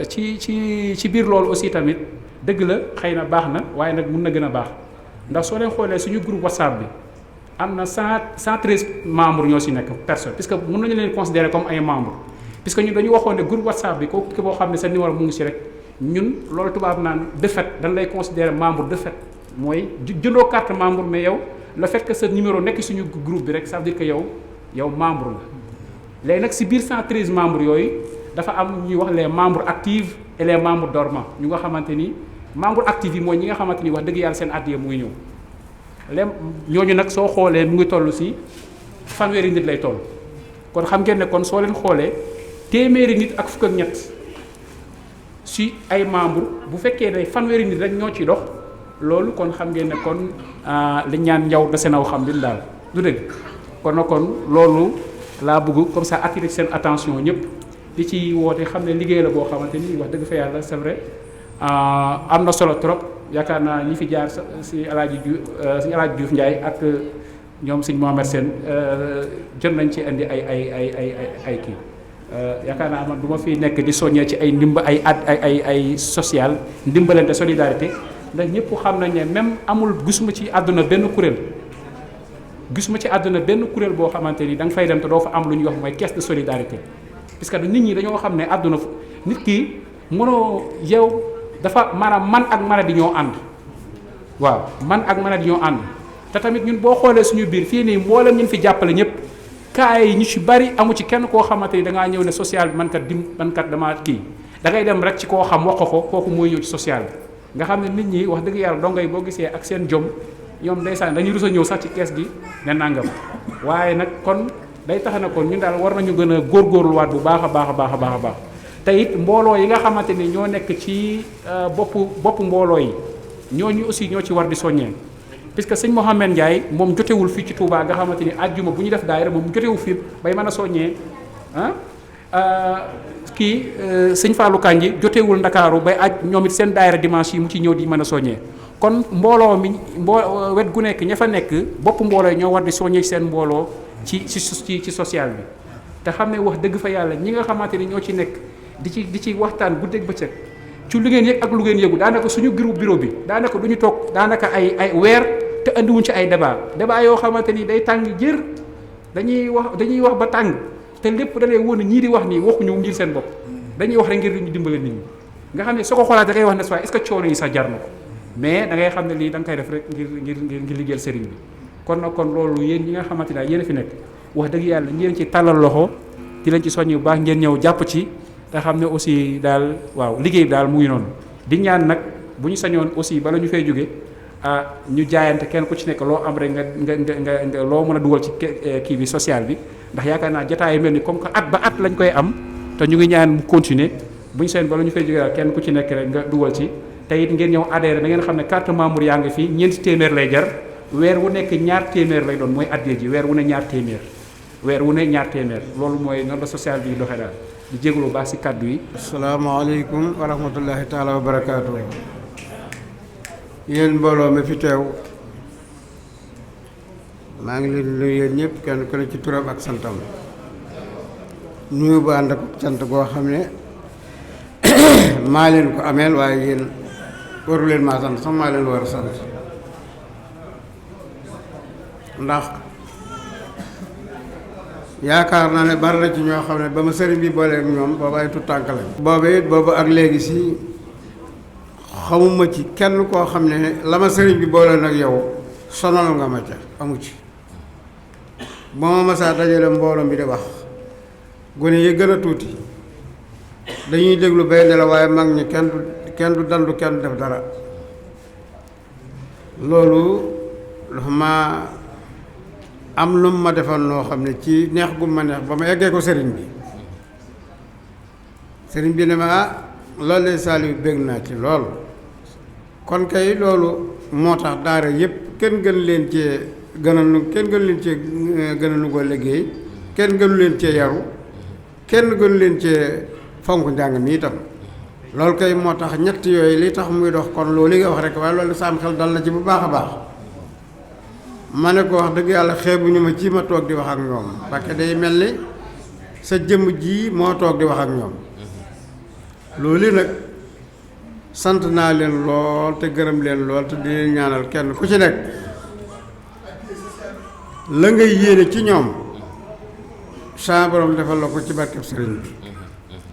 E: ci biir loolu aussi tamit dëgg la xëy na baax na waaye nag mun na gën a baax ndax soo leen xoolee suñu groupe WhatsApp bi am na 113 membres ñoo si nekk personne puisque mën nañu leen considérer comme ay membres puisque ñun dañu waxoon ne groupe WhatsApp bi kooku boo xam ne sa numéro mu ngi si rek ñun loolu tubaab naan de fait dañ lay considérer membre de fait mooy jëndoo carte membre mais yow le fait que sa numéro nekk suñu groupe bi rek ça veut dire que yow membre la léegi nag si biir 113 membres yooyu dafa am ñuy wax les membres actifs et les membres dormants ñu nga xamante ni membres actifs yi mooy ñi nga xamante ni wax dëgg yàlla seen addiya mu ngi ñëw ñooñu nag soo xoolee mu ngi toll si fanweeri nit lay toll kon xam ngeen ne kon soo leen xoolee téeméeri nit ak fukk ak ñett si ay membres bu fekkee ne fanweeri nit rek ñoo ci dox loolu kon xam ngeen ne kon li ñaan njaw da seen aw xam bin daal du dëgg kon loolu laa bëgg comme ça attirer seen attention ñëpp di ci woote xam ne liggéey la boo xamante ni wax dëgg fa yàlla c'est vrai am na solo trop yaakaar naa ñi fi jaar si Alaaji Diouf Ndiaye ak ñoom sëñ Mohamed Sène jot nañ ci indi ay kii yaakaar naa man du ma fi nekk di soññee ci ay ay social ndimbalante solidarité ndax ñëpp xam nañ ne même gisuma ci àdduna benn kuréel boo xamante ni da nga fay dem te doo fa am lu ñuy wax mooy caisse de solidarité parce que nit ñi dañoo xam ne àdduna nit ki mënoo yow dafa maanaam man ak maladie ñoo ànd waaw man ak maladie ñoo ànd te tamit ñun boo xoolee suñu biir fii nii mboolem ñu fi jàppale ñëpp kaay yi ñu ci bari amu ci kenn koo xamante ni da ngaa ñëw ne social bi man kat damaa kii da ngay dem rek ci koo xam wax ko kooku mooy ñëw ci social bi nga xam ne nit ñi wax dëgg yàlla dongo yi boo gisee ak seen jom ñoom ndeysaan dañuy rus a ñëw sax ci kees gi ne nangam waaye nag kon day tax na kon ñun daal war nañu gën a góorgóorluwaat bu baax a baax te it mbooloo yi nga xamante ni ñoo nekk ci boppu mbooloo yi ñooñu aussi ñoo ci war di soññee puisque sëñ Mouhamed Ndiaye moom jotewul fii ci Touba nga xamante ni àjjuma bu ñu def daayira moom jotewul fii bay mën a soññee sëñ Fallou Kandji jotewul Ndakaaru bay ñoom it seen daayira dimanche yi mu ci ñëw di mën a soññee kon mbooloo mi wet gu nekk ña fa nekk bopp mbooloo yi ñoo war di soññee seen mbooloo ci social bi te xam ne wax dëgg fa yàlla ñi nga xamante ni ñoo ci nekk di ci waxtaan guddeeg bëccëg ci lu ngeen yëg ak lu ngeen yëgu daanaka suñu bureau bi daanaka du ñu toog daanaka ay weer te andiwuñ ci ay débat yoo xamante ni day tàng jër dañuy wax ba tàng te lépp da lay woon ñii di wax nii waxuñu ngir seen bopp dañuy wax rek ngir ñu dimbale nit ñi nga xam ne soo ko xoolaat da ngay wax ne soit est-ce que coono yi sax jar na ko mais da ngay xam ne lii da nga koy def rek ngir liggéeyal sëriñ bi kon nag kon loolu yéen ñi nga xamante ne yéen a fi nekk wax dëgg yàlla ngeen ci tàllal loxo di leen ci soññ bu baax ngeen ñëw jàpp ci te xam ne aussi daal waaw liggéey bi daal mu ngi noonu di ñaan nag bu ñu sañoon aussi bala ñu fay jóge ñu jaayante kenn ku ci nekk loo am rek nga loo mën a dugal ci kii bi social bi ndax yaakaar naa jotaay yu mel ni comme que at ba at lañ koy am te ñu ngi ñaan mu continuer bu ñu seen bala ñu fay jóge daal kenn ku ci nekk rek nga dugal ci te it ngeen ñëw adhéré da ngeen xam ne carte membre yaa ngi fii ñeenti téeméer lay jar weer wu nekk ñaar téeméer lay doon mooy addiya ji weer wu ne ñaar téeméer loolu mooy noonu la social bi doxee daal di jégalu baax si kàddu yi.
F: asalaamaaleykum wa rahmatullahi taala wa barakaatu. yéen mbooloo mi fi teew maa ngi leen di nuyu yéen ñëpp kenn ku ne ci turam ak santam nuyu bu ànd ak sant goo xam ne maa leen ko ameel waaye yéen waru leen maa sant sax maa leen war a sant ndax yaakaar naa ne bari na ci ñoo xam ne ba ma sëriñ bi booleeg ñoom booba ay tut tànk lañ boobu ak léegi si xamuma ci kenn koo xam ne la ma sëriñ bi boole nag yow sonal nga ma ca amu ci ba ma masaa dajale mbooloo bi di wax gone yi gën a tuuti dañuy déglu bay ne la waaye mag ñi kenn du dandu kenn def dara loolu dafa ma am lu ma defal noo xam ne ci neex gu ma neex ba ma eggee ko sëriñ bi ne ma loolu de Saliou bég naa ci lool kon kay loolu moo tax daara yëpp kenn gën leen cee gën a nu ko liggéey kenn gënu leen cee yaru kenn gënu leen cee fonk njàng mi itam loolu kay moo tax ñett yooyu li tax muy dox kon loolu li nga wax rek waaye loolu saam xel dal na ci bu baax a baax ma ne ko wax dëgg yàlla xeebuñu ma ci ma toog di wax ak ñoom parce que day mel ni sa jëmm ji moo toog di wax ak ñoom loolu nag sant naa leen lool te gërëm leen lool te di leen ñaanal kenn ku ci nekk la ngay yéene ci ñoom saa borom defal la ko ci barkeb sëriñ bi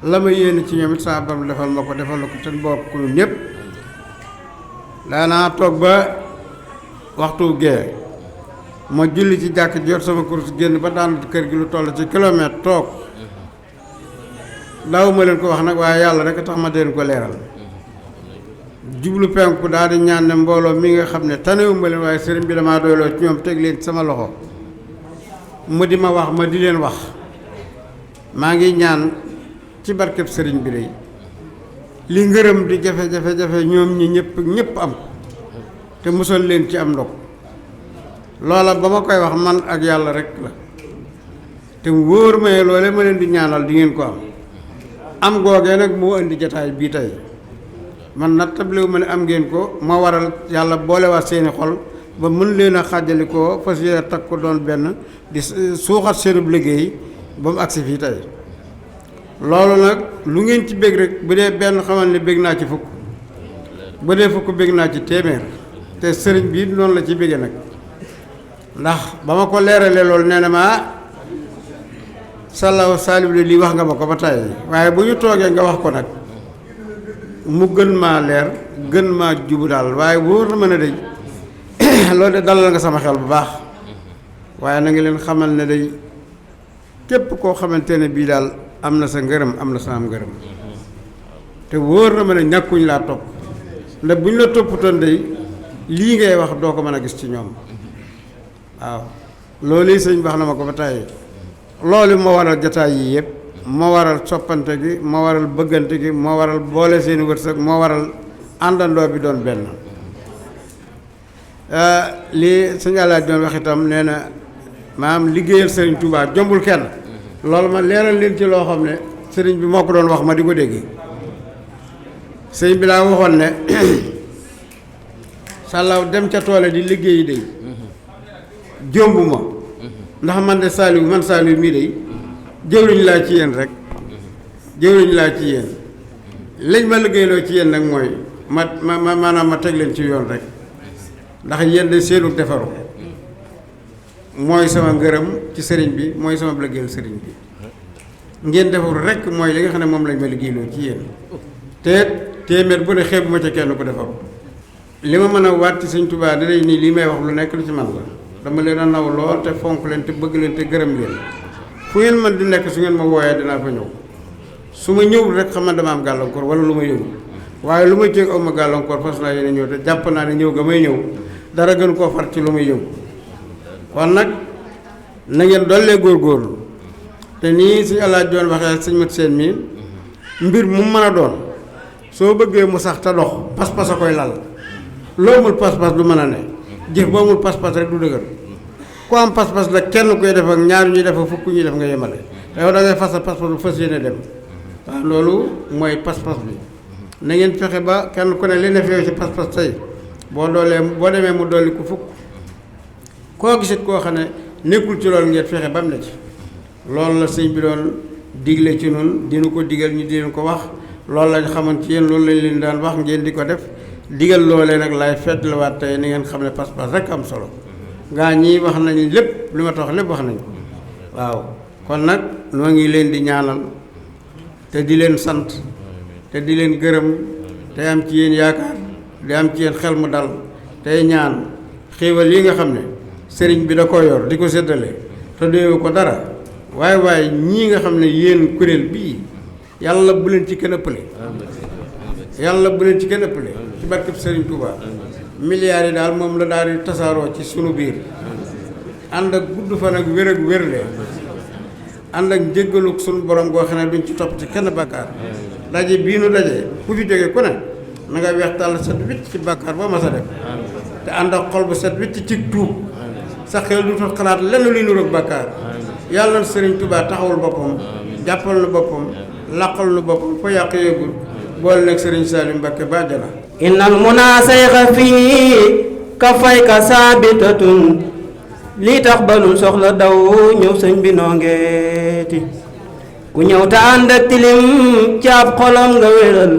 F: la ma yéene ci ñoom it saa borom defal ma ko defal la ko te bokk ñun ñëpp daanaa toog ba waxtu gee ma julli ci jàkk jot sama kurus génn ba daan kër gi lu toll ci kilomètre toog daaw ma leen ko wax nag waaye yàlla rek tax ma deen ko leeral jublu penku daal di ñaan ne mbooloo mi nga xam ne tanewu ma leen waaye sëriñ bi damaa doyloo ci ñoom teg leen ci sama loxo mu di ma wax ma di leen wax maa ngi ñaan ci barkeb sëriñ bi day li ngërëm di jafe-jafe ñoom ñi ñëpp am ko te musal leen ci am ndog loola ba ma koy wax man ak yàlla rek la te mu wóor ma ne loole ma leen di ñaanal di ngeen ko am googee nag moo indi jataay bii tey man nag tablewu ma ne am ngeen ko ma waral yàlla boolewaat seeni xol ba mën leen a xàjjalikoo fas yéene takk ko doon benn di suuxat seenub liggéey ba mu agsi fii tey loolu nag lu ngeen ci bég rek bu dee benn xamal ne bég naa ci fukk bu dee fukk bég naa ci téeméer te sëriñ bi noonu la ci bége nag ndax ba ma ko leeralee loolu nee na ma Sallaaw Saliou de lii wax nga ma ko ba tàyyi waaye bu ñu toogee nga wax ko nag mu gën maa leer gën maa jubu daal waaye wóor na mën a day loolu de dalal nga sama xel bu baax waaye na nga leen xamal ne day képp koo xamante ne bii daal am na sa ngërëm am na sa am ngërëm te wóor na ma ne ñàkkuñ laa topp ndax bu ñu la toppatoon day lii ngay wax doo ko mën a gis ci ñoom waaw loolu sëñ baax na ma ko ba tàyyi loolu moo waral jataay yii yëpp moo waral soppante gi moo waral bëggante gi moo waral boole seeni wërsëg moo waral àndandoo bi doon benn lii sëñ Alaaj doon wax itam nee na maanaam liggéeyal sëriñ Touba jombul kenn loolu ma leeral leen ci loo xam ne sëriñ bi moo ko doon wax ma di ko dégg sëriñ bi laa waxoon ne sàllaaw dem ca toole di liggéeyi day jombu ma ndax man de Saliou mii day jëwriñ laa ci yéen rek jëwriñ laa ci yéen lañ ma liggéeyloo ci yéen nag mooy maanaam ma teg leen ci yoon rek ndax yéen de seenu defaru mooy sama ngërëm ci sëriñ bi mooy sama liggéeyal sëriñ bi ngeen deful rek mooy li nga xam ne moom lañ ma liggéeyloo ci yéen te téeméer bu ne xeebu ma ca kenn ku defam li ma mën a waat ci Sëñ Tuubaa da day nii lii may wax lu nekk lu ci man la dama leen a naw lool te fonk leen te bëgg leen te gërëm leen fu ngeen mën di nekk su ngeen ma wooyee dinaa fa ñëw su ma ñëwul rek xam na dama am gàllankoor wala lu ma yëngu waaye lu ma jéeg aw ma gàllankoor fas naa yéene ñëw te jàpp naa ne ñëw ga may ñëw dara gën koo far ci lu may yëngu kon nag na ngeen dollee góorgóorlu te nii suñu alaaj doon waxee sëñ mat seen mii mbir mu mën a doon soo bëggee mu sax te dox pas-pas a koy lal loo amul pas-pas du mën a ne jëf boo amul pas-pas rek du dëgër ku am pas-pas la kenn koy def ak ñaar ñuy def ak fukk ñuy def nga yemale yow da ngay fas a pas-pas bu fas yéene dem waaw loolu mooy pas-pas bi na ngeen fexe ba kenn ku ne li ne feew ci pas-pas tey boo demee mu dolli ku fukk koo gisit koo xam ne nekkul ci loolu ngeen fexe ba mu ne ci loolu la sëñ bi doon digle ci nun dina ko digal ñu dina ko wax loolu lañ xamoon ci yéen loolu lañ leen daan wax ngeen di ko def digal loolee nag laay feddliwaat tey ni ngeen xam ne pas-pas rek am solo gaa ñii wax nañ lépp li ma tax lépp wax nañ ko waaw kon nag noo ngi leen di ñaanal te di leen sant te di leen gërëm te am ci yéen yaakaar di am ci yéen xel mu dal tey ñaan xéewal yi nga xam ne sëriñ bi da ko yor di ko séddale te doyewu ko dara waaye ñii nga xam ne yéen kuréel bii yàlla bu leen ci kenn ëppale yàlla bu leen ci kenn ëppale ci barkeb sëriñ Touba milliards yi daal moom la daal di tasaaroo ci sunu biir ànd ak gudd fan ak wér ak wérle ànd ak njéggaluk sunu borom goo xam ne duñ ci topp ci kenn bàkkaar daje bii nu daje ku fi jóge ku ne na nga weex tàll set wicc ci bàkkaar boo ma sa def te ànd ak xol bu set wicc ci tuub sa xel du fa xalaat lenn luy nuroog bàkkaar yàlla na sëriñ Touba taxawul boppam jàppal nu boppam laqal nu boppam fa yàq yëgul boole nag sëriñ Saliou Mbacké ba jana
G: innal munasayxa fii ka fay ka saabitatun lii tax ba lu soxla daw ñëw sëñ bi nongeeti ku ñëw te ànd ak tilim ci ab xolam nga wéral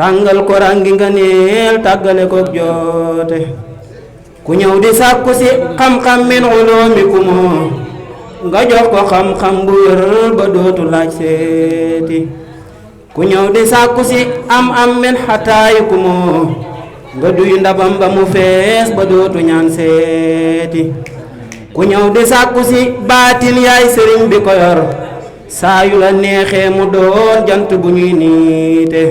G: ràngal ko ràngi nga neel tàggale ko joote ku ñëw di sàkku si xam-xam min uloomi ku moo nga jox ko xam-xam bu wér ba dootu laaj seeti ku ñëw di sàkku si am min xataayi ku moo nga duy ndabam ba mu fees ba dootu ñaan seeti ku ñëw di sàkku si baatin yaay sëriñ bi ko yor saa yu la neexee mu doon jant bu ñuy niite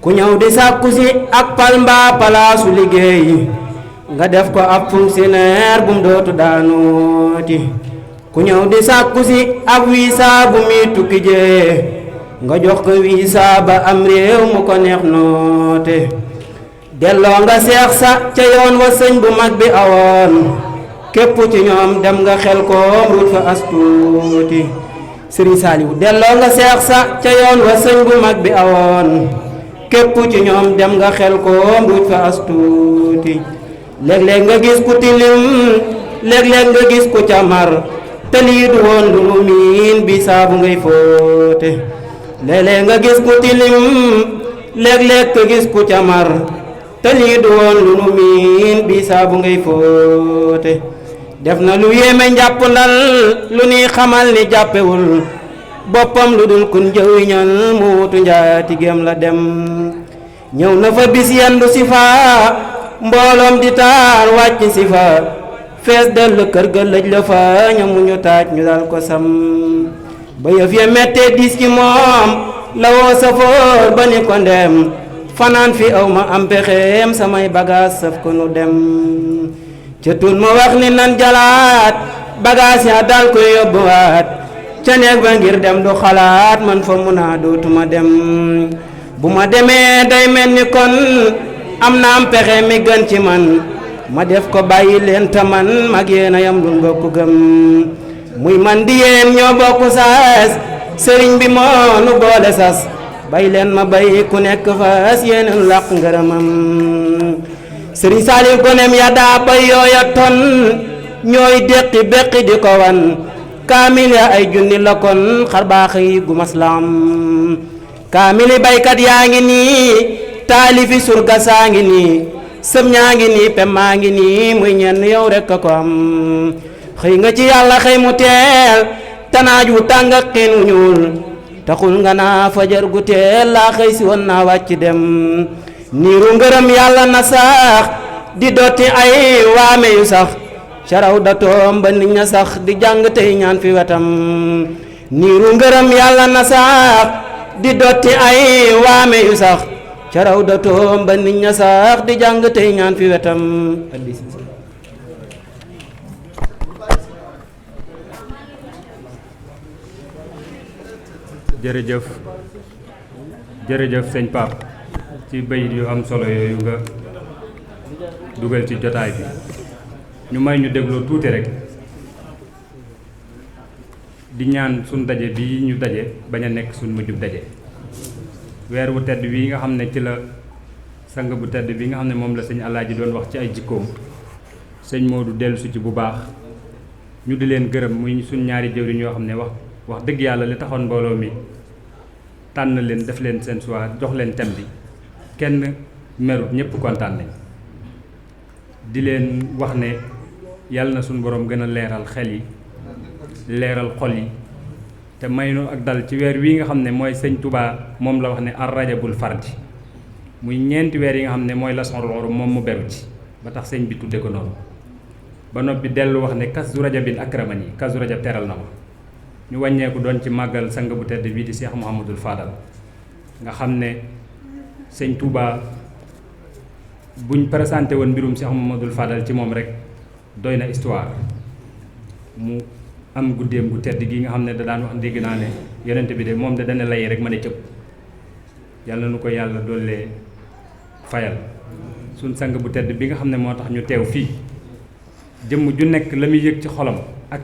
G: ku ñëw di sàkku si ak pal mbaa palaasu liggéey nga def ko ab fonctionnaire bu mu dootu daanooti ku ñëw di sàkku si ab visa bu muy tukki jee nga jox ko visa ba am réew mu ko neex noote delloo nga seex sa ca yoon wa sëñ bu mag bi awoon képp ci ñoom dem nga xel koom ruut fa astuuti sëriñ Saliou delloo nga seex sa ca yoon wa sëñ bu mag bi awoon képp ci ñoom dem nga xel koom ruut fa astuuti léeg-léeg nga gis ku tilim léeg-léeg nga gis ku camar te lii du woon lu mu miin bi saabu ngay fóote léeg-léeg nga gis ku tilim léeg-léeg nga gis ku camar te lii du woon lu mu miin bi saabu ngay fóote def na lu yéeme njàpp ndal lu ni xamal ni jàppewul boppam lu dul kun jëwiñal mu wutu njaatigéem la dem ñëw na fa bis yendu si fa mbooloom di taal wàcc si fa fees dell kër ga lëj la fa ñamu ñu taaj ñu dal ko sam ba yëf ya mettee dis ci moom la woo safoor ba ni ko ndem fanaan fi aw ma am pexeem samay bagaas saf ko nu dem ca tun ma wax ni nan jalaat bagaas ya dal koy yóbbuwaat ca neeg ba ngir dem du xalaat man fa mun a dootuma dem bu ma demee day mel ni kon am na am pexe mi gën ci man ma def ko bàyyi leen ta man mag yéen a yam luñ bokk gëm muy man di yéen ñoo bokk saas sëriñ bi moo nu boole sas bay leen ma bay ku nekk fas yéen làq ngërëmam sëriñ Saliou gonem ya daa bay yooya ton ñooy déqi béqi di ko wan kaamil ya ay junni la kon xar baax yi gu maslam kaamili baykat yaa ngi nii taalifi surga saa ngi nii sëm ñaa ngi nii pem maa ngi nii muy ñenn yow rekk a ko am xëy nga ci yàlla xëy mu teel tanaaj wu tàng ak xiin wu ñuul taxul nga naa fajar gu teel laa xëy si woon naa wàcc dem niiru ngërëm yàlla na saax di dotti ay waame yu sax caraw da toom ba nit ña sax di jàng tey ñaan fi wetam niiru ngërëm yàlla na saax di dotti ay waame yu sax caraw da toom ba nit ña sax di jàng tey ñaan fi wetam.
E: jërëjëf jërëjëf sëñ Pape ci bayit yu am solo yooyu nga dugal ci jotaay bi ñu may ñu dégloo tuuti rek di ñaan suñ daje bi ñu daje bañ a nekk suñ mujjub daje weer wu tedd wi nga xam ne ci la sang bu tedd bi nga xam ne moom la sëñ Alaaji doon wax ci ay jikkoom sëñ Modou dellusi ci bu baax ñu di leen gërëm muy suñ ñaari jëwriñ yoo xam ne wax dëgg yàlla li taxoon mbooloo mi tànn leen def leen seen choix jox leen thème bi kenn merut ñëpp kontaan nañ di leen wax ne yàlla na suñu borom gën a leeral xel yi leeral xol yi te may nu ak dal ci weer wii nga xam ne mooy sëñ Touba moom la wax ne ar rajabul fardi muy ñeenti weer yi nga xam ne mooy la sonroru moom mu beru ci ba tax sëñ bi tudde ko noonu ba noppi dellu wax ne kazu rajabin akramani kazu rajab teral na ma ñu wàññeeku doon ci màggal sang bu tedd bii di Cheikh Mouhamadul Fadal nga xam ne sëñ Touba buñ présenté woon mbirum Cheikh Mouhamadul Fadal ci moom rek doy na histoire mu am guddeem gu tedd gi nga xam ne da daan wax dégg naa ne yonent bi de moom de dana lay rek ma ne cëpp yàlla nu ko yàlla doollee fayal suñ sang bu tedd bi nga xam ne moo tax ñu teew fii jëmm ju nekk la muy yëg ci xolam ak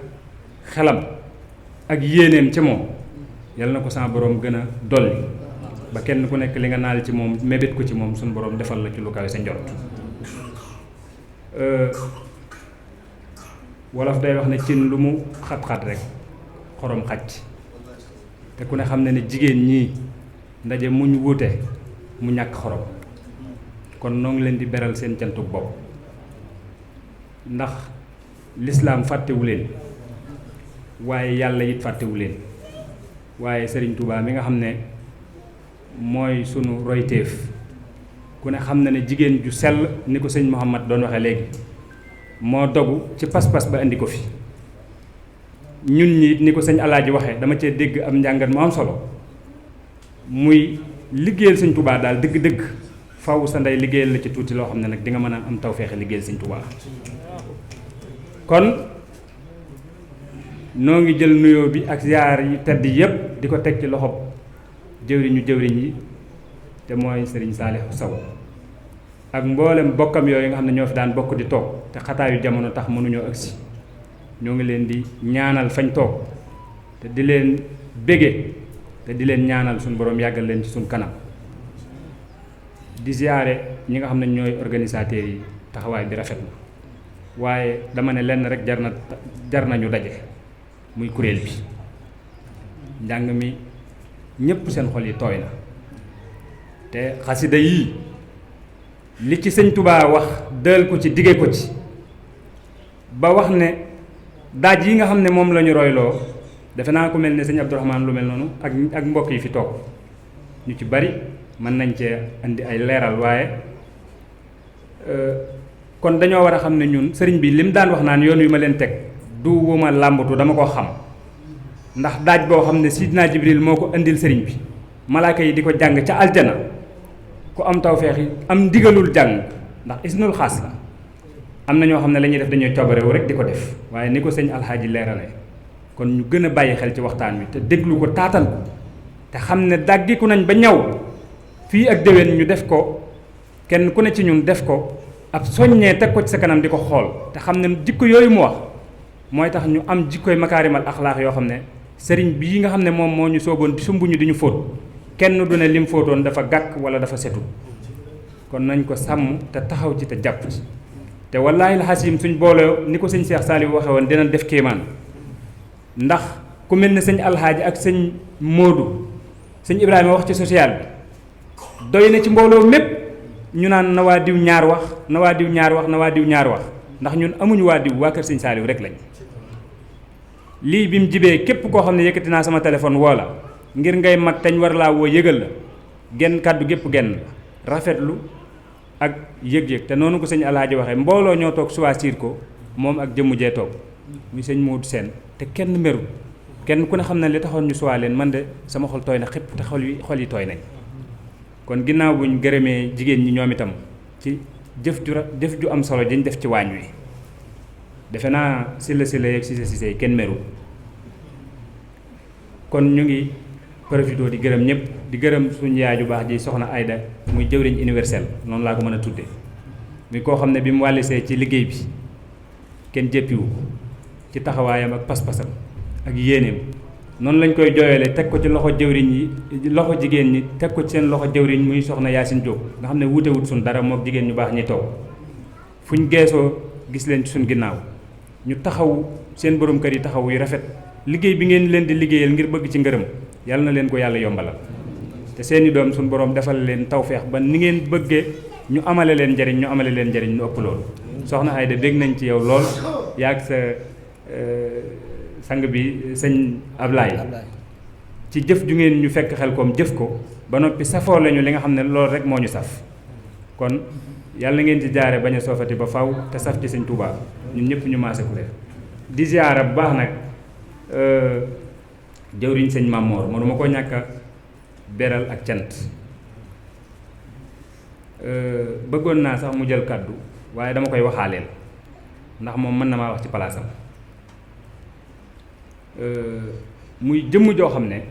E: xelam ak yéeneem ci moom yàlla na ko sama borom gën a dolli ba kenn ku nekk li nga naal ci moom mébét ko ci moom suñu borom defal la ci lu kawe sa njort wolof day wax ne cin lu mu xat-xat rek xorom xaj te ku ne xam ne ne jigéen ñii ndaje muñ wuute mu ñàkk xorom kon noo ngi leen di beral seen cantuk bopp ndax lislaam fàttewu leen waaye yàlla it fàttewu leen waaye Serigne Touba mi nga xam ne mooy sunu royteef ku ne xam na ne jigéen ju sell ni ko sëñ Mouhamad doon waxee léegi moo dogu ci pas-pas ba indi ko fi ñun ñi ni ko sëñ Alaaji waxee dama cee dégg am njàngat mu am solo muy liggéeyal sëñ Touba daal dëgg-dëgg faw sa ndey liggéeyal la ci tuuti loo xam ne nag di nga mën a am tawfeexe liggéeyal sëñ Touba kon noo ngi jël nuyoo bi ak ziar yi tedd yépp di ko teg ci loxob jëwriñ yi te mooy Serigne Saliou Sow ak mboolem bokkam yooyu nga xam ne ñoo fi daan bokk di toog te xataayu jamono tax mënuñoo agsi ñoo ngi leen di ñaanal fañ toog te di leen bége te di leen ñaanal suñu borom yàggal leen ci suñu kanam di ziare ñi nga xam ne ñooy organisateurs yi taxawaay bi rafet na waaye dama ne lenn rek jar nañu daje muy kuréel bi njàng mi ñépp seen xol yi tooy na te xasida yii li ci sëñ Touba wax dël ko ci dige ko ci ba wax ne daaj yi nga xam ne moom la ñu royloo defe naa ko mel ne sëñ Abdourahmane lu mel noonu ak mbokk yi fi toog ñu ci bari mën nañ cee indi ay leeral waaye kon dañoo war a xam ne ñun sëriñ bi lim daan wax naan yoon wi ma leen teg du wuma làmbatu dama ko xam ndax daaj boo xam ne Sidina Jibril moo ko indil sëriñ bi malaaka yi di ko jàng ca aljana ku am tawfeex yi am ndigalul jàng ndax isnul xaas la am na ñoo xam ne la ñuy def dañuy coobarewu rek di ko def waaye ni ko sëñ alxaaji leerale kon ñu gën a bàyyi xel ci waxtaan wi te déglu ko taatan ko te xam ne dàggiku nañ ba ñaw fii ak déwén ñu def ko kenn ku ne ci ñun def ko ab soññee teg ko ci sa kanam di ko xool te xam ne jikko yooyu mu wax mooy tax ñu am jikkoy makaarimal axlaax yoo xam ne sëriñ bii nga xam ne moom moo ñu sooboon sumbuñu di ñu fóot kenn du ne lim fóotoon dafa gàkk wala dafa setu kon nañ ko sàmm te taxaw ci te jàpp ci te wallaahi alxasim suñ boole ni ko sëñ Cheikh Saliou waxe woon dina def kéemaan ndax ku mel ne sëñ alxaaji ak sëñ Modou sëñ Ibrahima wax ci social bi doy na ci mbooloo mépp ñu naan na waa diw ñaar wax na waa diw ñaar wax na waa diw ñaar wax ndax ñun amuñu waa diw waa kër sëñ Saliou rek lañ lii bi mu jibee képp koo xam ne yëkkati naa sama téléphone woo la ngir ngay mag teñ war laa woo yëgal la genn kàddu gépp genn la rafetlu ak yëg-yëg te noonu ko sëñ Alaaji waxee mbooloo ñoo toog choisir ko moom ak jëmmu jee toog muy sëñ Modou Sène te kenn meru kenn ku ne xam na li taxoon ñu suwaa leen man de sama xol tooy na xëpp te xol yi tooy nañ kon ginnaaw buñ gërëmee jigéen ñi ñoom itam ci jëf ju am solo dañ def ci waañ wi defe naa sila yeeg sise kenn meru kon ñu ngi profité di gërëm ñëpp di gërëm suñu yaay ju baax ji soxna Ayda muy jëwriñ universel noonu laa ko mën a tudde muy koo xam ne bi mu wàllisee ci liggéey bi kenn jéppiwu ci taxawaayam ak pas-pasam ak yéeneem noonu lañ koy jooyale teg ko ci loxo jëwriñ yi loxo jigéen ñi teg ko ci seen loxo jëwriñ muy soxna Yaasin Jóob nga xam ne wuutewut suñ dara mook jigéen ñu baax ñi toog fuñ geesoo gis leen ci suñ ginnaaw ñu taxaw seen borom kër yi taxaw yu rafet liggéey bi ngeen leen di liggéeyal ngir bëgg ci ngërëm yàlla na leen ko yàlla yombalal te seeni doom suñ borom defal leen tawfeex ba ni ngeen bëggee ñu amale leen njariñ ñu amale leen njariñ ñu ëpp loolu soxna Ayda bég nañ ci yow lool yaag sa sang bi sëñ Ablaye ci jëf ju ngeen ñu fekk xel koom jëf ko ba noppi safoo lañu li nga xam ne loolu rek moo ñu saf kon yàlla ngeen ci jaare bañ a soofati ba faw te saf ci sëñ Touba ñun ñëpp ñu maase ku def di ziyaara bu baax nag jëwriñ sëñ Mamor mënuma ko ñàkk a beral ak cant bëggoon naa sax mu jël kàddu waaye dama koy waxaaleel ndax moom mën na maa wax ci palaasam muy jëmm joo xam ne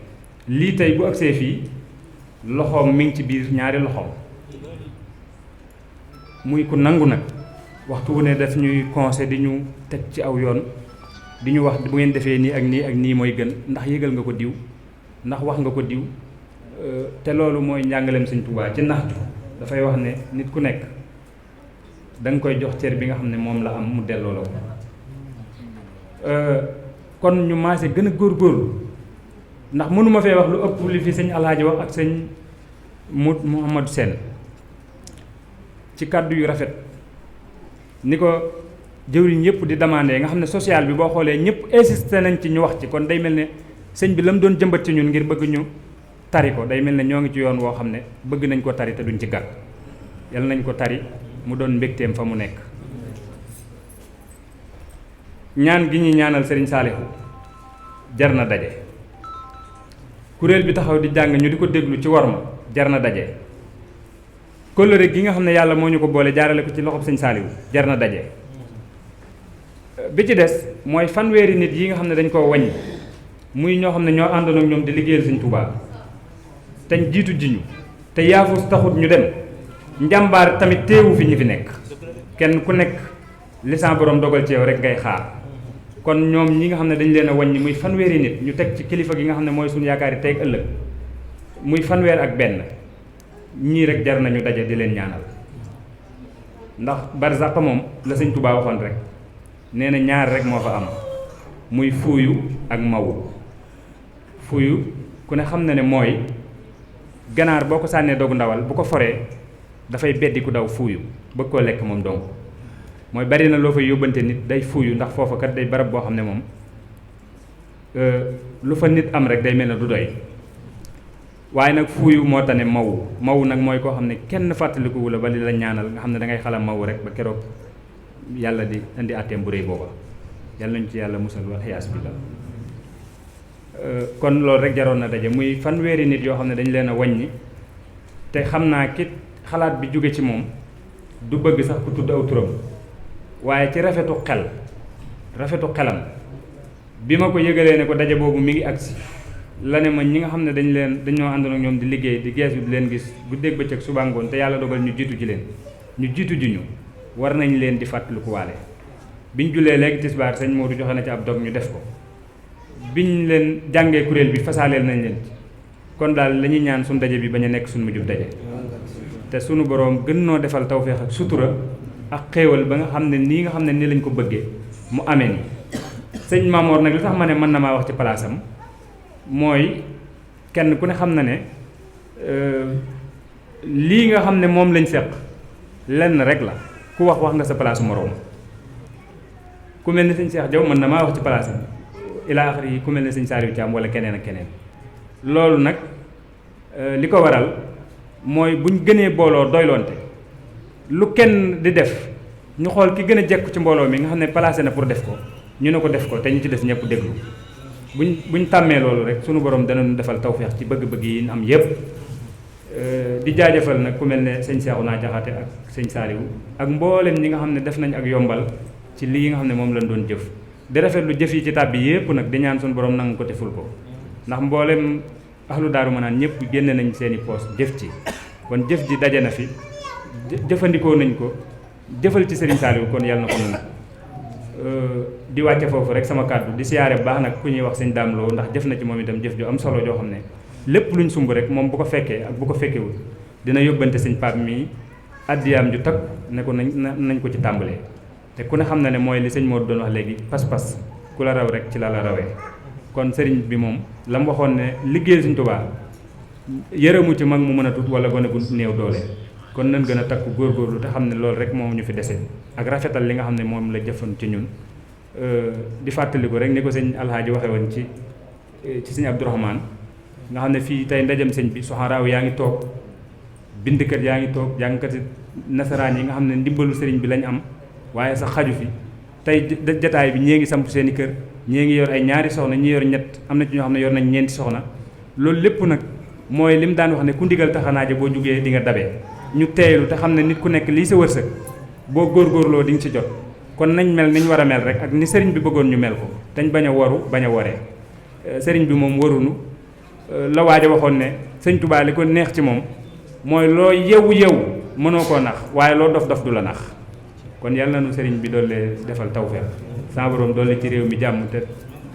E: lii tey bu agsee fii loxoom mi ngi ci biir ñaari loxoom muy ku nangu nag waxtu wu ne daf ñuy conseil di ñu teg ci aw yoon di ñu wax bu ngeen defee nii ak nii mooy gën ndax yëgal nga ko diw ndax wax nga ko diw te loolu mooy njàngaleem Sëñ Tuubaa ci naxtu dafay wax ne nit ku nekk da nga koy jox cër bi nga xam ne moom la am mu delloo la ko kon ñu maase gën a góorgóorlu ndax mënuma fee wax lu ëpp li fi sëñ Alaaji wax ak sëñ Mouhamadou Sène ci kàddu yu rafet ni ko jëwriñ yëpp di demandé nga xam ne social bi boo xoolee ñëpp insisté nañ ci ñu wax ci kon day mel ne sëñ bi la mu doon jëmbat ci ñun ngir bëgg ñu tari ko day mel ne ñoo ngi ci yoon woo xam ne bëgg nañ ko tari te duñ ci gàtt yal nañ ko tari mu doon mbégteem fa mu nekk ñaan gi ñuy ñaanal Serigne Saalihu jar na daje kuréel bi taxaw di jàng ñu di ko déglu ci war ma jar na daje kóllëre gi nga xam ne yàlla moo ñu ko boole jaarale ko ci loxob Serigne Saalihu jar na daje bi ci des mooy fanweeri nit yi nga xam ne dañ koo wàññi muy ñoo xam ne ñoo àndoon ak ñoom di liggéeyal Serigne Touba te jiitu ji ñu te yaafus taxut ñu dem njàmbaar tamit teewu fi ñi fi nekk kenn ku nekk li sa borom dogal ci yow rek ngay xaar kon ñoom ñi nga xam ne dañ leen a wàññi muy fanweeri nit ñu teg ci kilifa gi nga xam ne mooy suñu yaakaar yi tey ëllëg muy fanweer ak benn ñii rek jar nañu daje di leen ñaanal ndax barzaq moom la Sëñ Tuubaa waxoon rek nee na ñaar rek moo fa am muy fuuyu ak mawu fuuyu ku ne xam na ne mooy ganaar boo ko sànnee dogu ndawal bu ko foree dafay beddi ku daw fuuyu bëgg koo lekk moom dong mooy bari na loo fay yóbbante nit day fuuyu ndax foofa kat day barab boo xam ne moom lu fa nit am rek day mel ne du doy waaye nag fuuyu moo tane mawu nag mooy koo xam ne kenn fàttalikuwu la ba li la ñaanal nga xam ne da ngay xalam mawu rek ba keroog yàlla di indi àtteem bu réy booba yàlla nañu ci yàlla musal wa xiyaas bi la kon loolu rek jaroon na daje muy fanweeri nit yoo xam ne dañ leen a wàññi te xam naa kit xalaat bi jóge ci moom du bëgg sax ku tudd aw turam waaye ci rafetu xelam bi ma ko yëgalee ne ko daje boobu mi ngi agsi la ne ma ñi nga xam ne dañoo àndoon ak ñoom di liggéey di geesu di leen gis guddeeg bëccëg suba ngoon te yàlla dogal ñu jiitu ji ñu war nañ leen di fàttaliku waale biñ jullee léegi tisbaar sëñ Modou joxe na ci ab dog ñu def ko biñ leen jàngee kuréel bi fasaaleel nañ leen ci kon daal la ñuy ñaan suñu daje bi bañ a nekk suñu mujjub daje te sunu boroom gën noo defal tawféex ak sutura ak xéewal ba nga xam ne nii nga xam ne ni lañ ko bëggee mu amee nii sëñ Mamoor nag li tax ma ne mën na maa wax ci palaasam mooy kenn ku ne xam na ne lii nga xam ne moom lañ seq lenn rek la ku wax nga sa palaasu moroom ku mel ni sëñ Cheikh Diaw mën na maa wax ci palaasam ila axiri yi ku mel ne sëñ Saliou Thiam wala keneen ak keneen loolu nag li ko waral mooy buñ gënee booloo doyloonte lu kenn di def ñu xool ki gën a jekku ci mbooloo mi nga xam ne placé na pour def ko ñu ne ko def ko te ñu ci des ñëpp déglu buñ tàmmee loolu rek sunu borom danañu defal tawfeex ci bëgg-bëgg yi am yépp di jaajëfal nag ku mel ne sëñ Cheikhouna Diakhaté ak sëñ Saliou ak mboolem ñi nga xam ne def nañ ak yombal ci lii nga xam ne moom lañ doon jëf di rafetlu jëf yi ci tàbbi yépp nag di ñaan sunu borom nangu ko te ful ko ndax mboolem ahlu Daaru Manaan ñëpp génne nañ seeni poos jëf ci kon jëf ji daje na fi jëfandikoo nañ ko jëfal ci Serigne Saliou kon yàlla na ko nangu di wàcce foofu rek sama kàddu di siyaare bu baax nag ku ñuy wax sëñ Dame Lo ndax jëf na ci moom itam jëf ju am solo joo xam ne lépp luñ sumb rek moom bu ko fekkee ak bu ko fekkewul dina yóbbante sëñ Pape mi addiyaam ju takk ne ko nañ ko ci tàmbalee te ku ne xam na ne mooy li sëñ Modou doon wax léegi pas-pas ku la raw rek ci la rawee kon sëriñ bi moom la mu waxoon ne liggéey Sëñ Tuubaa yërëmu ci mag mu mën a tut wala gone gu néew doole kon nañ gën a takku góorgóorlu te xam ne loolu rek moom ñu fi dese ak rafetal li nga xam ne moom la jëfoon ci ñun di fàttaliku rek ni ko sëñ Alhaaji waxe woon ci sëñ Abdourahmane nga xam ne fii tey ndajam sëñ bi soxaraaw yaa ngi toog bindkat yaa ngi toog jàngkati nasaraan yi nga xam ne ndimbalu sëriñ bi lañ am waaye sax xaju fi tey jataay bi ñee ngi samp seen i kër ñee ngi yor ay ñaari soxna ñi yor ñett am na ci ñoo xam ne yor nañ ñeenti soxna loolu lépp nag mooy li mu daan wax ne ku ndigal taxanaaje boo jugee di nga dabee ñu teeylu te xam ne nit ku nekk lii sa wërsëg boo góorgóorloo di nga ci jot kon nañ mel niñ war a mel rek ak ni sëriñ bi bëggoon ñu mel ko dañ bañ a waru bañ a waree sëriñ bi moom warunu la waaja waxoon ne sëñ Tuubaa li ko neex ci moom mooy loo yewu mënoo koo nax waaye loo dof du la nax kon yàlla na nu sëriñ bi doole defal tawfeex sa borom doole ci réew mi jàmm te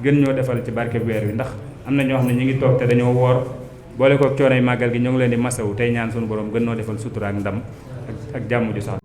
E: gën ñoo defal ci barke weer wi ndax am na ñoo xam ne ñu ngi toog te dañoo woor boole ko coonoy màggal gi ñoo ngi leen di masawu tey ñaan sunu borom gën noo defal sutura ak ndam ak jàmm ju sax